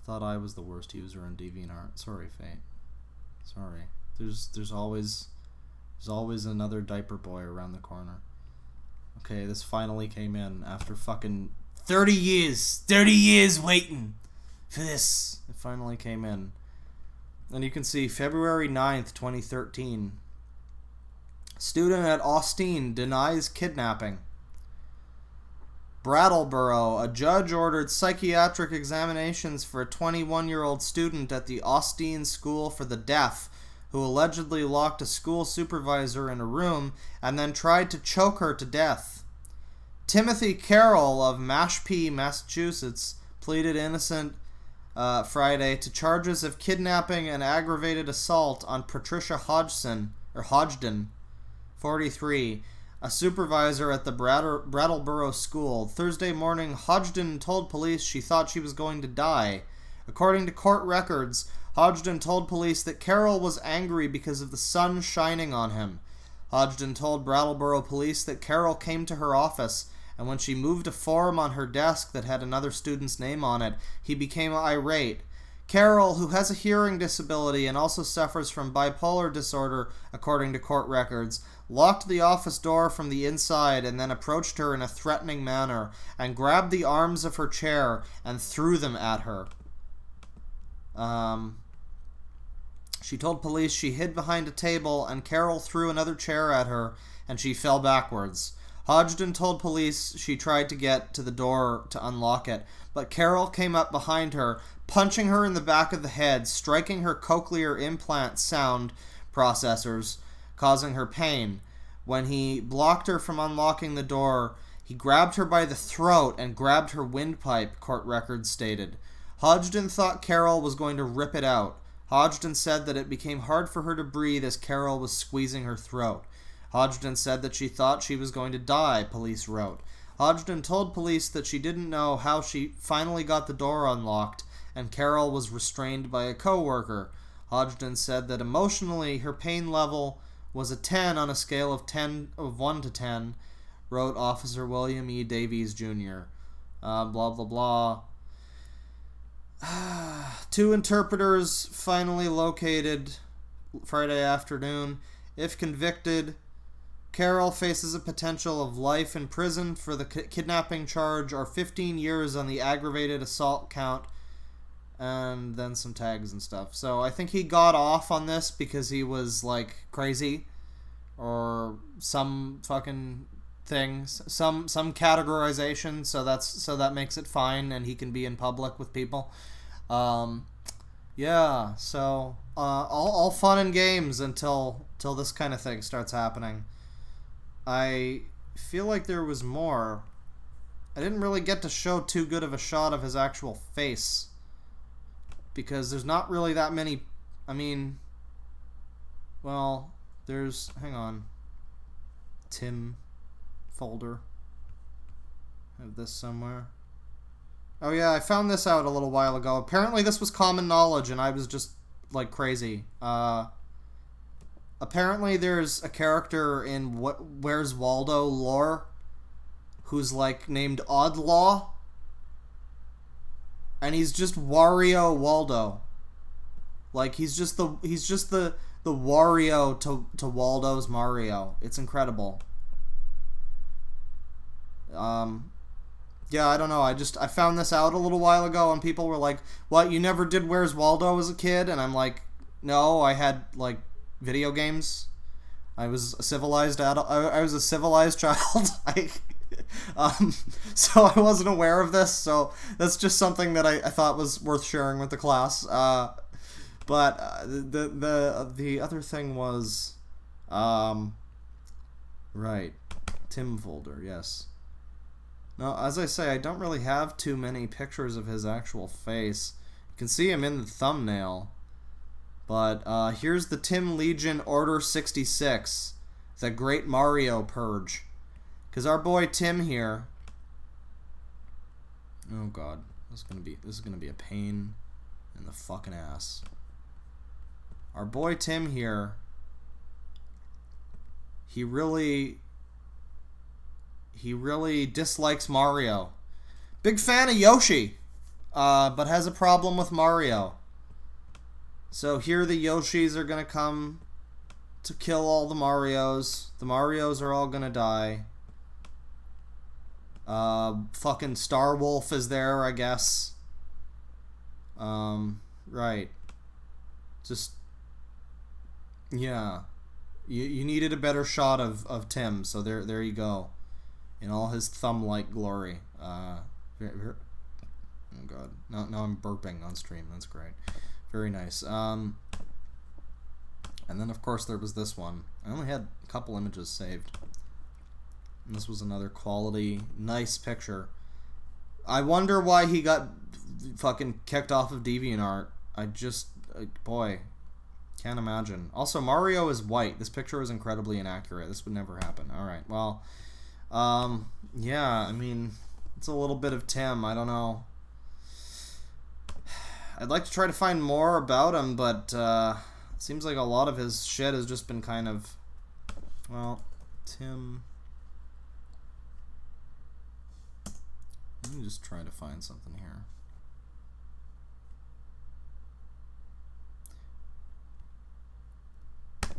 thought I was the worst user in DeviantArt. Sorry, Fate. Sorry. There's always another Diaperboy around the corner. Okay, this finally came in after fucking 30 years. 30 years waiting for this. It finally came in. And you can see February 9th, 2013. Student at Austin denies kidnapping. Brattleboro, a judge ordered psychiatric examinations for a 21-year-old student at the Austin School for the Deaf who allegedly locked a school supervisor in a room and then tried to choke her to death. Timothy Carroll of Mashpee, Massachusetts, pleaded innocent Friday to charges of kidnapping and aggravated assault on Patricia Hodgden, 43, a supervisor at the Brattleboro School. Thursday morning, Hodgden told police she thought she was going to die. According to court records, Hodgden told police that Carroll was angry because of the sun shining on him. Hodgden told Brattleboro police that Carroll came to her office, and when she moved a form on her desk that had another student's name on it, he became irate. Carroll, who has a hearing disability and also suffers from bipolar disorder, according to court records, locked the office door from the inside and then approached her in a threatening manner and grabbed the arms of her chair and threw them at her. She told police she hid behind a table and Carroll threw another chair at her and she fell backwards. Hodgden told police she tried to get to the door to unlock it, but Carroll came up behind her, punching her in the back of the head, striking her cochlear implant sound processors, causing her pain. When he blocked her from unlocking the door, he grabbed her by the throat and grabbed her windpipe, court records stated. Hodgden thought Carroll was going to rip it out. Hodgden said that it became hard for her to breathe as Carroll was squeezing her throat. Hodgden said that she thought she was going to die, police wrote. Hodgden told police that she didn't know how she finally got the door unlocked, and Carroll was restrained by a co-worker. Hodgden said that emotionally her pain level was a 10 on a scale of 1 to 10, wrote Officer William E. Davies, Jr. Blah, blah, blah. 2 interpreters finally located Friday afternoon. If convicted, Carroll faces a potential of life in prison for the kidnapping charge or 15 years on the aggravated assault count, and then some tags and stuff. So I think he got off on this because he was like crazy or some fucking thing, some categorization, so that makes it fine and he can be in public with people. Yeah, so all fun and games until this kind of thing starts happening. I feel like there was more. I didn't really get to show too good of a shot of his actual face because there's not really that many. I mean, well, there's, hang on, Tim folder. I have this somewhere. Oh yeah, I found this out a little while ago. Apparently this was common knowledge and I was just like crazy. Apparently there's a character in Where's Waldo lore who's like named Oddlaw, and he's just Wario Waldo. Like he's just the Wario to Waldo's Mario. It's incredible. Yeah, I don't know. I found this out a little while ago and people were like, "What, you never did Where's Waldo as a kid?" And I'm like, "No, I had like video games. I was a civilized adult. I was a civilized child. So I wasn't aware of this, so that's just something that I thought was worth sharing with the class. But the other thing was, right, Tim folder, yes. Now, as I say, I don't really have too many pictures of his actual face. You can see him in the thumbnail. But here's the Tim Legion Order 66, the Great Mario Purge. Because our boy Tim here, oh god, this is gonna be a pain in the fucking ass. Our boy Tim here, he really dislikes Mario. Big fan of Yoshi, but has a problem with Mario. So here the Yoshis are gonna come to kill all the Marios. The Marios are all gonna die. Fucking Star Wolf is there, I guess. Right. Just, yeah. You needed a better shot of Tim, so there you go. In all his thumb-like glory. Oh god. Now I'm burping on stream. That's great. Very nice. And then, of course, there was this one. I only had a couple images saved. And this was another quality, nice picture. I wonder why he got fucking kicked off of DeviantArt. I just, boy, can't imagine. Also, Mario is white. This picture is incredibly inaccurate. This would never happen. Alright, well, yeah, I mean, it's a little bit of Tim. I don't know. I'd like to try to find more about him, but it seems like a lot of his shit has just been kind of, well, Tim. Let me just try to find something here.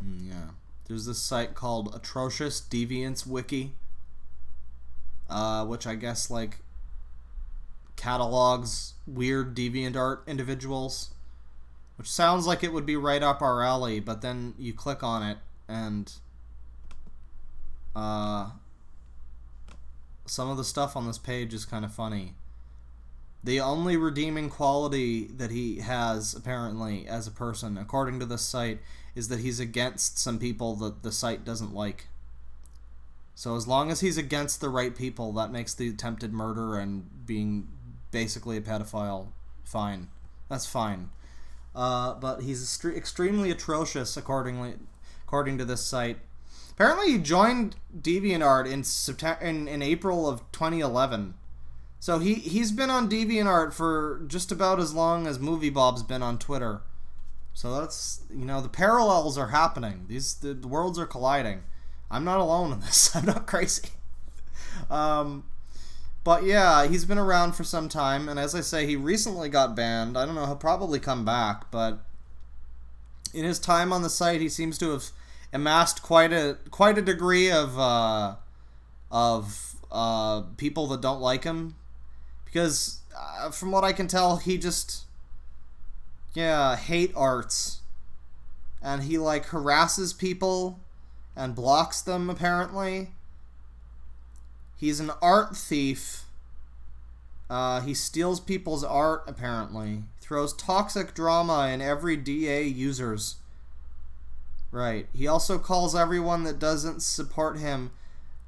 Yeah. There's this site called Atrocious Deviants Wiki, which I guess, like, catalogs weird DeviantArt individuals, which sounds like it would be right up our alley, but then you click on it, and some of the stuff on this page is kind of funny. The only redeeming quality that he has, apparently, as a person, according to this site, is that he's against some people that the site doesn't like. So as long as he's against the right people, that makes the attempted murder and being basically a pedophile fine. That's fine. But he's extremely atrocious, according to this site. Apparently he joined DeviantArt in April of 2011. So he's been on DeviantArt for just about as long as Moviebob's been on Twitter. So that's, you know, the parallels are happening. The worlds are colliding. I'm not alone in this. I'm not crazy. But yeah, he's been around for some time, and as I say, he recently got banned. I don't know, he'll probably come back, but in his time on the site, he seems to have amassed quite a degree of people that don't like him, because from what I can tell, he just hate arts, and he like harasses people and blocks them, apparently. He's an art thief. He steals people's art, apparently. Throws toxic drama in every DA users. Right. He also calls everyone that doesn't support him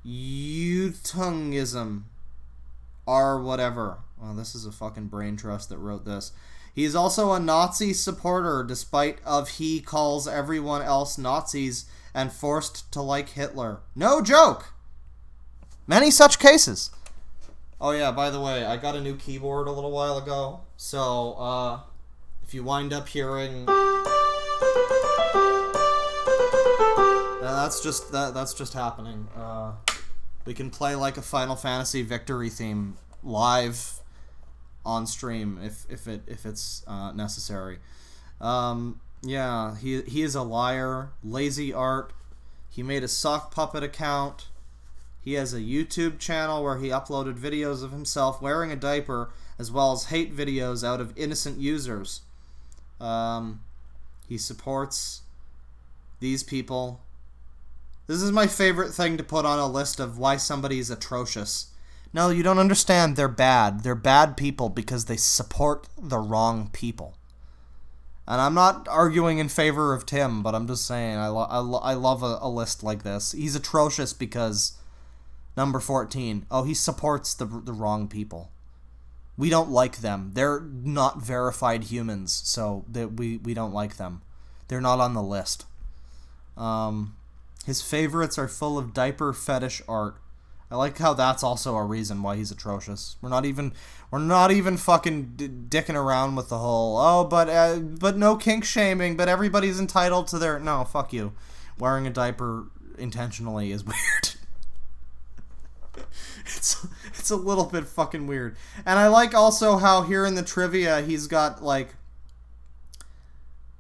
Utungism. Or whatever. Well, this is a fucking brain trust that wrote this. He's also a Nazi supporter, despite of he calls everyone else Nazis and forced to like Hitler. No joke! Many such cases. Oh yeah, by the way, I got a new keyboard a little while ago, so if you wind up hearing that's just happening. We can play like a Final Fantasy victory theme live on stream if it's necessary. Yeah, he is a liar, lazy art. He made a sock puppet account. He has a YouTube channel where he uploaded videos of himself wearing a diaper, as well as hate videos out of innocent users. He supports these people. This is my favorite thing to put on a list of why somebody is atrocious. No, you don't understand. They're bad. They're bad people because they support the wrong people. And I'm not arguing in favor of Tim, but I'm just saying I love a list like this. He's atrocious because number 14. Oh, he supports the wrong people. We don't like them. They're not verified humans, so we don't like them. They're not on the list. His favorites are full of diaper fetish art. I like how that's also a reason why he's atrocious. We're not even fucking dicking around with the whole but no kink shaming, but everybody's entitled to their no, fuck you. Wearing a diaper intentionally is weird. It's a little bit fucking weird. And I like also how here in the trivia he's got like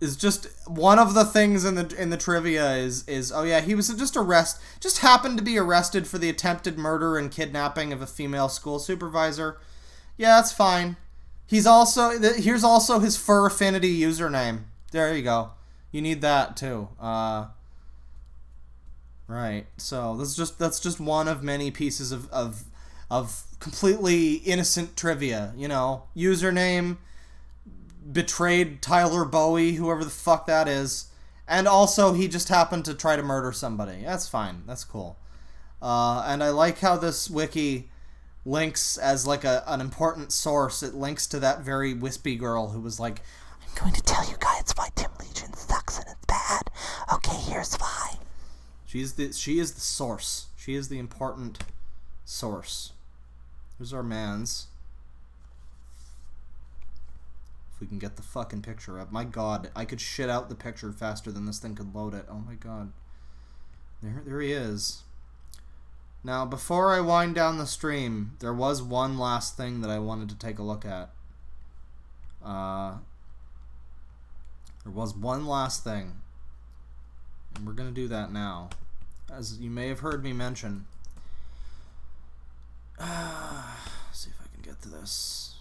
is just one of the things in the trivia is oh yeah, he was just happened to be arrested for the attempted murder and kidnapping of a female school supervisor. Yeah, that's fine. Here's also his fur affinity username. There you go. You need that too. Right. So that's just one of many pieces of completely innocent trivia, you know. Username, betrayed Tyler Bowie, whoever the fuck that is, and also he just happened to try to murder somebody. That's fine. That's cool. And I like how this wiki links as like an important source. It links to that very wispy girl who was like, I'm going to tell you guys why Tim Legion sucks and it's bad. Okay, here's why. She is the source. She is the important source. Here's our mans. If we can get the fucking picture up. My god, I could shit out the picture faster than this thing could load it. Oh my god. There he is. Now, before I wind down the stream, there was one last thing that I wanted to take a look at. There was one last thing. And we're going to do that now. As you may have heard me mention. See if I can get to this.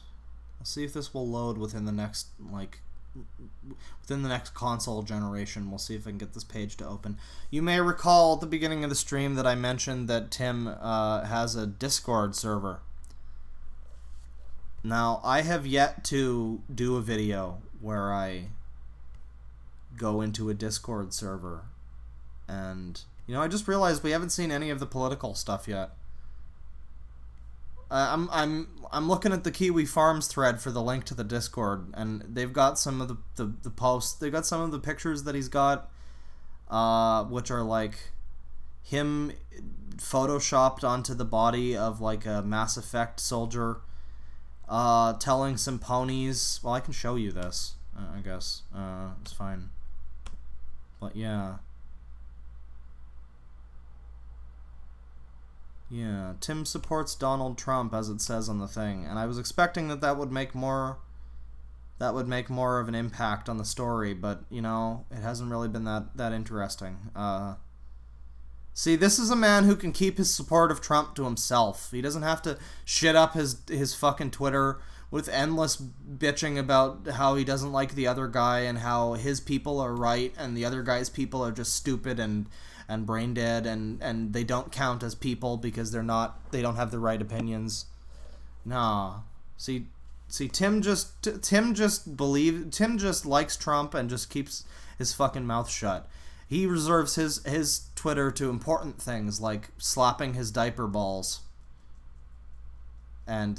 I'll see if this will load within the next, within the next console generation. We'll see if I can get this page to open. You may recall at the beginning of the stream that I mentioned that Tim has a Discord server. Now, I have yet to do a video where I go into a Discord server. And, you know, I just realized we haven't seen any of the political stuff yet. I'm looking at the Kiwi Farms thread for the link to the Discord, and they've got some of the posts. They've got some of the pictures that he's got, which are like him photoshopped onto the body of like a Mass Effect soldier, telling some ponies. Well, I can show you this, I guess. It's fine. But yeah. Yeah, Tim supports Donald Trump, as it says on the thing, and I was expecting that would make more of an impact on the story, but, you know, it hasn't really been that interesting. See, this is a man who can keep his support of Trump to himself. He doesn't have to shit up his fucking Twitter with endless bitching about how he doesn't like the other guy and how his people are right and the other guy's people are just stupid and brain dead and they don't count as people because they don't have the right opinions. Nah. See Tim just likes Trump and just keeps his fucking mouth shut. He reserves his Twitter to important things like slapping his diaper balls and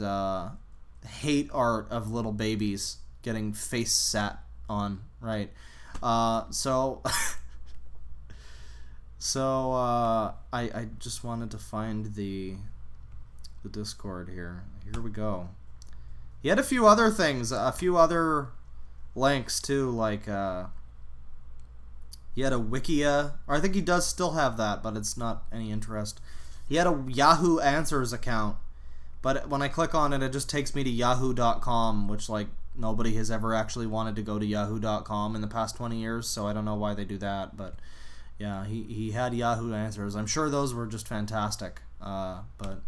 hate art of little babies getting face sat on, right? So I just wanted to find the Discord here. Here we go. He had a few other things, a few other links too, like he had a Wikia, or I think he does still have that, but it's not any interest. He had a Yahoo Answers account, but when I click on it, it just takes me to yahoo.com, which like nobody has ever actually wanted to go to yahoo.com in the past 20 years, so I don't know why they do that, but yeah, he had Yahoo Answers. I'm sure those were just fantastic. But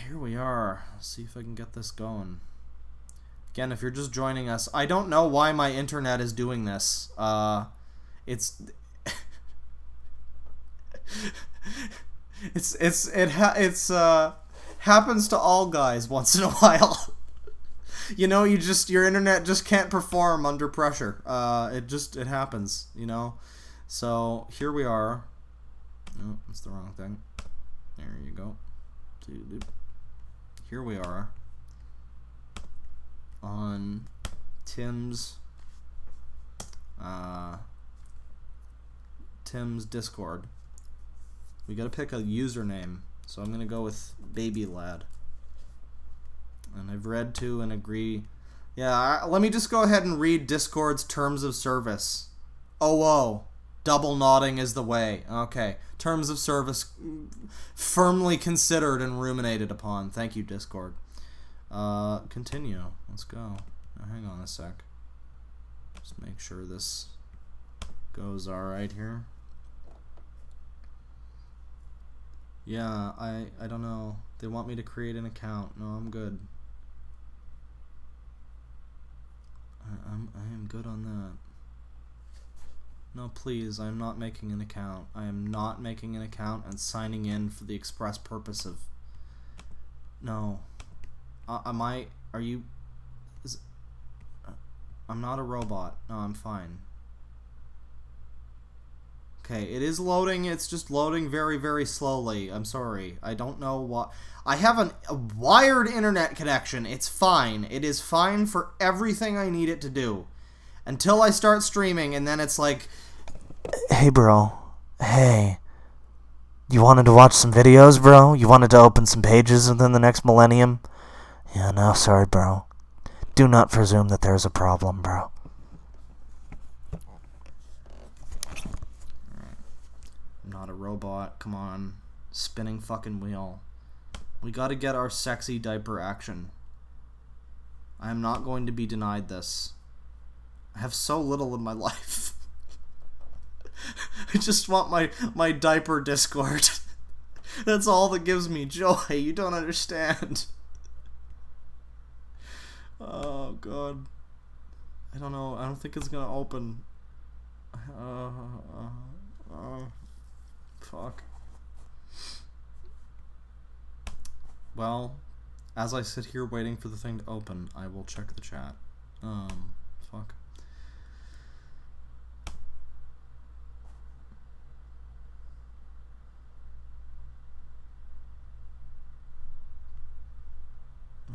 here we are. Let's see if I can get this going. Again, if you're just joining us, I don't know why my internet is doing this. It's It's happens to all guys once in a while. You know, your internet just can't perform under pressure. It happens, you know. So here we are. No, that's the wrong thing. There you go. Here we are on Tim's Discord. We gotta pick a username, so I'm gonna go with Baby Lad. And I've read to and agree. Yeah, let me just go ahead and read Discord's terms of service. Oh, double nodding is the way. Okay, terms of service firmly considered and ruminated upon. Thank you, Discord. Continue. Let's go. Now, hang on a sec. Just make sure this goes alright here. Yeah, I don't know. They want me to create an account. No, I'm good. I am good on that. No, please, I'm not making an account. I am not making an account and signing in for the express purpose of... No. Are you... I'm not a robot. No, I'm fine. Okay, it is loading. It's just loading very, very slowly. I'm sorry. I don't know what... I have a wired internet connection. It's fine. It is fine for everything I need it to do. Until I start streaming, and then it's like... Hey, bro. Hey. You wanted to watch some videos, bro? You wanted to open some pages within the next millennium? Yeah, no, sorry, bro. Do not presume that there's a problem, bro. I'm not a robot. Come on. Spinning fucking wheel. We gotta get our sexy diaper action. I am not going to be denied this. I have so little in my life. I just want my diaper Discord. That's all that gives me joy. You don't understand. Oh, God. I don't know. I don't think it's gonna open. Fuck. Well, as I sit here waiting for the thing to open, I will check the chat. Fuck.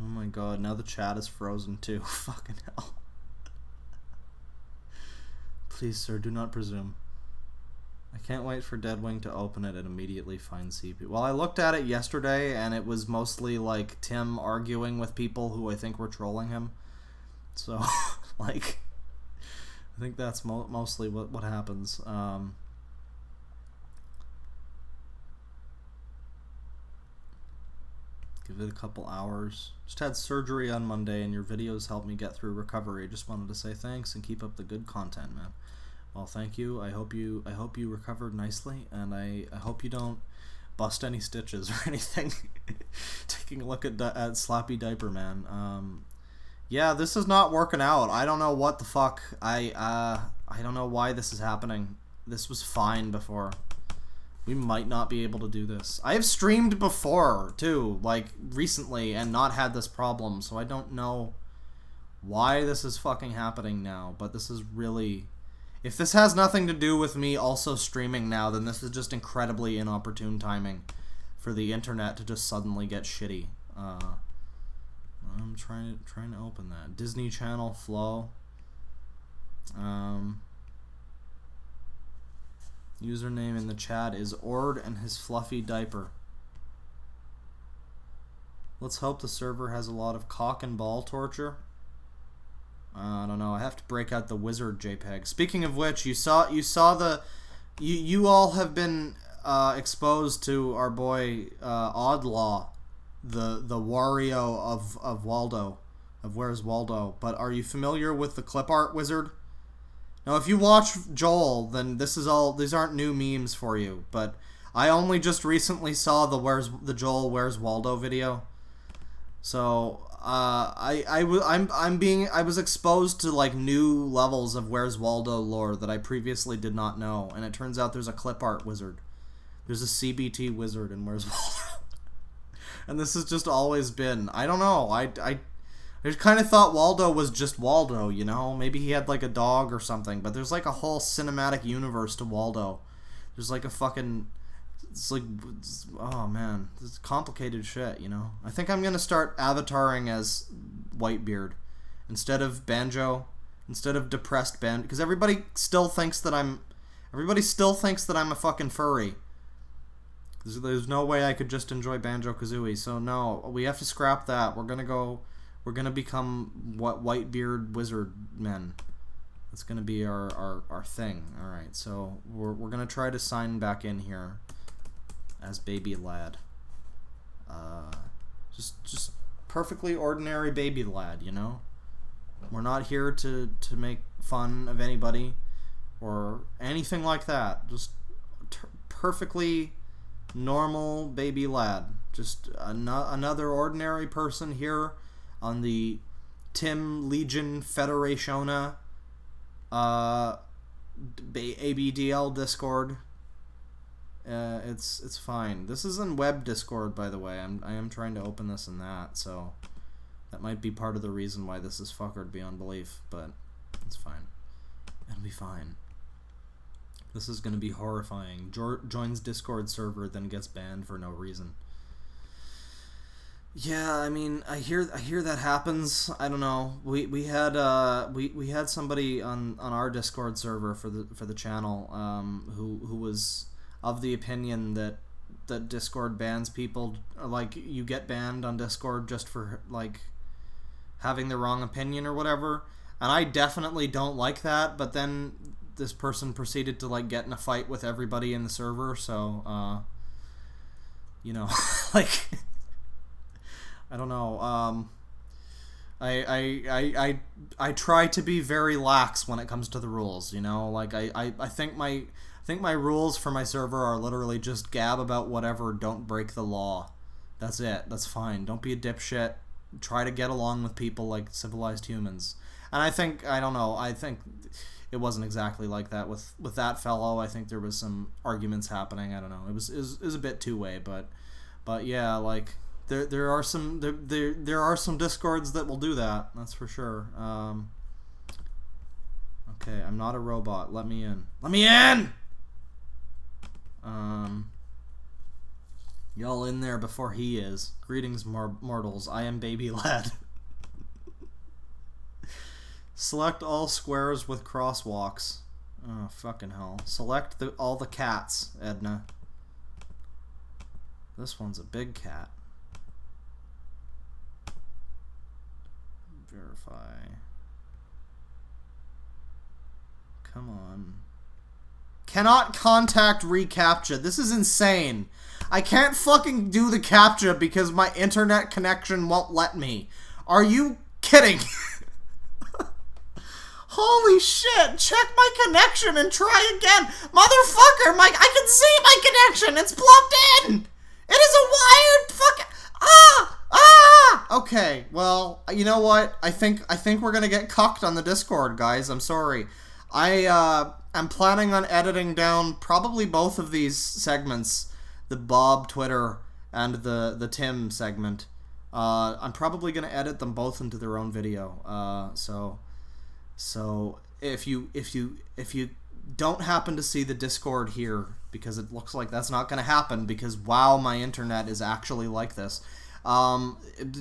Oh my god, now the chat is frozen too. Fucking hell. Please, sir, do not presume. I can't wait for Deadwing to open it and immediately find CP. Well, I looked at it yesterday, and it was mostly, like, Tim arguing with people who I think were trolling him. So, like, I think that's mostly what happens. Give it a couple hours. Just had surgery on Monday, and your videos helped me get through recovery. Just wanted to say thanks and keep up the good content, man. Well, thank you. I hope you recovered nicely, and I hope you don't bust any stitches or anything. Taking a look at Slappy Diaper Man. Yeah, this is not working out. I don't know what the fuck. I don't know why this is happening. This was fine before. We might not be able to do this. I have streamed before too, like recently, and not had this problem. So I don't know why this is fucking happening now. But this is really. If this has nothing to do with me also streaming now, then this is just incredibly inopportune timing for the internet to just suddenly get shitty. I'm trying to open that. Disney Channel Flow. Username in the chat is Ord and his fluffy diaper. Let's hope the server has a lot of cock and ball torture. I don't know. I have to break out the wizard JPEG. Speaking of which, you saw the you all have been exposed to our boy Oddlaw, the Wario of Waldo, of Where's Waldo. But are you familiar with the clip art wizard? Now, if you watch Joel, then these aren't new memes for you. But I only just recently saw the Joel Where's Waldo video. So I was exposed to like new levels of Where's Waldo lore that I previously did not know, and it turns out there's a clip art wizard There's a CBT wizard in Where's Waldo. And this has just always been. I don't know. I just kind of thought Waldo was just Waldo, you know? Maybe he had like a dog or something. But there's like a whole cinematic universe to Waldo. There's like a fucking... It's like... Oh, man. This is complicated shit, you know? I think I'm going to start avataring as Whitebeard. Instead of Banjo. Instead of depressed Banjo. Because everybody still thinks that I'm... Everybody still thinks that I'm a fucking furry. There's no way I could just enjoy Banjo-Kazooie. So no, we have to scrap that. We're gonna become Whitebeard wizard men. That's gonna be our thing. Alright, so we're gonna try to sign back in here as baby lad. Just perfectly ordinary baby lad, you know? We're not here to make fun of anybody or anything like that. Just perfectly normal baby lad. Just another ordinary person here on the Tim Legion Federationa ABDL Discord. It's fine. This is in web Discord, by the way. I am trying to open this in that, so that might be part of the reason why this is fuckered beyond belief, but it's fine. It'll be fine. This is gonna be horrifying. Joins Discord server, then gets banned for no reason. Yeah, I mean, I hear that happens. I don't know. We had somebody on our Discord server for the channel who was of the opinion that Discord bans people. Like, you get banned on Discord just for like having the wrong opinion or whatever. And I definitely don't like that. But then this person proceeded to like get in a fight with everybody in the server, so you know, like I don't know. I try to be very lax when it comes to the rules, you know? Like I think my rules for my server are literally just gab about whatever, don't break the law. That's it. That's fine. Don't be a dipshit. Try to get along with people like civilized humans. And I think it wasn't exactly like that with that fellow. I think there was some arguments happening. I don't know. It was a bit two-way, but yeah, like there are some Discords that will do that. That's for sure. Okay, I'm not a robot. Let me in. Let me in. Y'all in there before he is. Greetings, mortals. I am baby lad. Select all squares with crosswalks. Oh, fucking hell. Select all the cats, Edna. This one's a big cat. Verify. Come on. Cannot contact reCAPTCHA. This is insane. I can't fucking do the CAPTCHA because my internet connection won't let me. Are you kidding? Holy shit, check my connection and try again. Motherfucker, I can see my connection. It's plugged in. It is a wired fucking... Okay, well, you know what? I think we're gonna get cucked on the Discord, guys. I'm sorry. I'm planning on editing down probably both of these segments. The Bob Twitter and the Tim segment. I'm probably gonna edit them both into their own video. So if you don't happen to see the Discord here, because it looks like that's not going to happen, because wow, my internet is actually like this,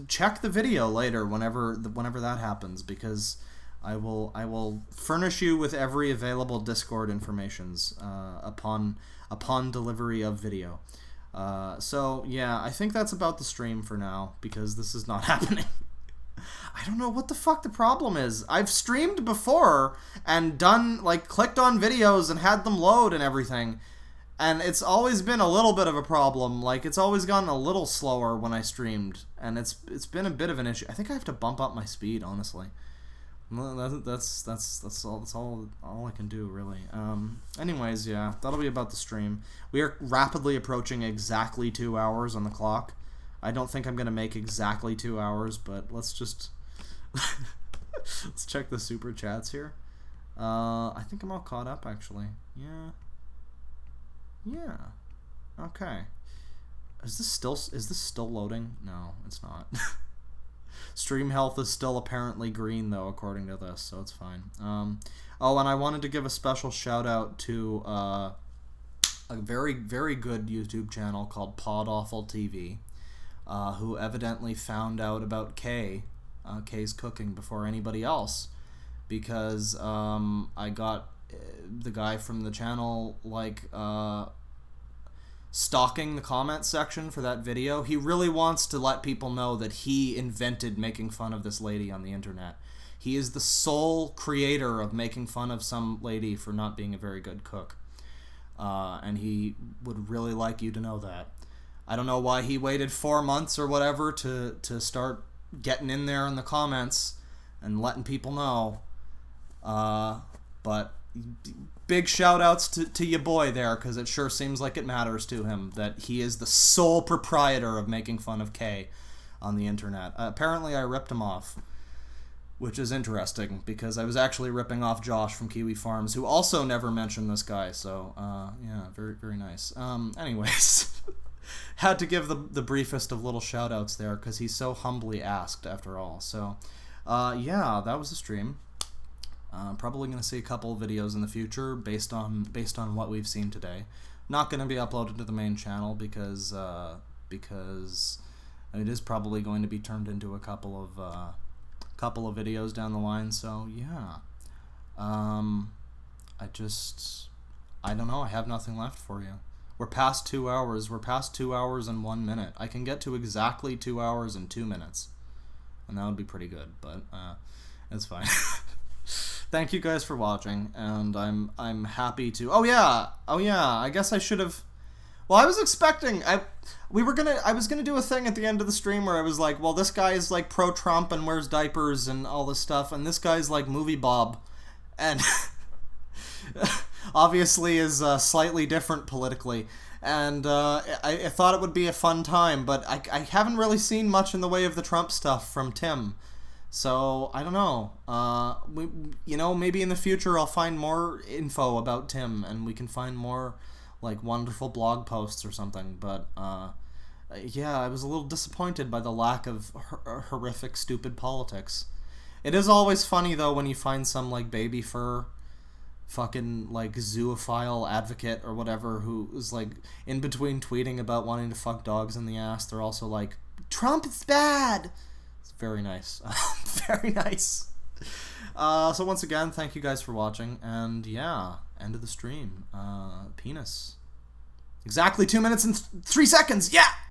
check the video later whenever that happens, because I will furnish you with every available Discord informations upon delivery of video. So yeah, I think that's about the stream for now, because this is not happening. I don't know what the fuck the problem is. I've streamed before and done, like, clicked on videos and had them load and everything, and it's always been a little bit of a problem. Like, it's always gotten a little slower when I streamed, and it's been a bit of an issue. I think I have to bump up my speed, honestly. That's all I can do, really. Anyways, yeah, that'll be about the stream. We are rapidly approaching exactly 2 hours on the clock. I don't think I'm gonna make exactly 2 hours, but let's just let's check the super chats here. I think I'm all caught up, actually. Yeah. Okay. Is this still loading? No, it's not. Stream health is still apparently green, though, according to this, so it's fine. Oh, and I wanted to give a special shout-out to a very, very good YouTube channel called Pod Awful TV, who evidently found out about Kay's cooking before anybody else, because I got the guy from the channel, like, stalking the comment section for that video. He really wants to let people know that he invented making fun of this lady on the internet. He is the sole creator of making fun of some lady for not being a very good cook. And he would really like you to know that. I don't know why he waited 4 months or whatever to start getting in there in the comments and letting people know. But big shout outs to your boy there, because it sure seems like it matters to him that he is the sole proprietor of making fun of Kay on the internet. Apparently I ripped him off, which is interesting, because I was actually ripping off Josh from Kiwi Farms, who also never mentioned this guy, so yeah, very, very nice. Anyways, had to give the briefest of little shout outs there, because he's so humbly asked after all. So yeah, that was the stream. Probably going to see a couple of videos in the future based on what we've seen today. Not going to be uploaded to the main channel because it is probably going to be turned into a couple of videos down the line. So yeah, I don't know. I have nothing left for you. We're past 2 hours. We're past 2 hours and 1 minute. I can get to exactly 2 hours and 2 minutes, and that would be pretty good. But it's fine. Thank you guys for watching, and I'm happy to. Oh yeah. I guess I should have. Well, I was expecting. I was gonna do a thing at the end of the stream where I was like, well, this guy is like pro-Trump and wears diapers and all this stuff, and this guy's like Moviebob, and obviously is slightly different politically. And I thought it would be a fun time, but I haven't really seen much in the way of the Trump stuff from Tim. So, I don't know. Maybe in the future I'll find more info about Tim, and we can find more, like, wonderful blog posts or something. But, yeah, I was a little disappointed by the lack of horrific, stupid politics. It is always funny, though, when you find some, like, baby fur fucking, like, zoophile advocate or whatever who is, like, in between tweeting about wanting to fuck dogs in the ass, they're also like, Trump is bad! Very nice. Very nice. So once again, thank you guys for watching, and yeah, end of the stream. Penis. Exactly 2 minutes and 3 seconds, yeah!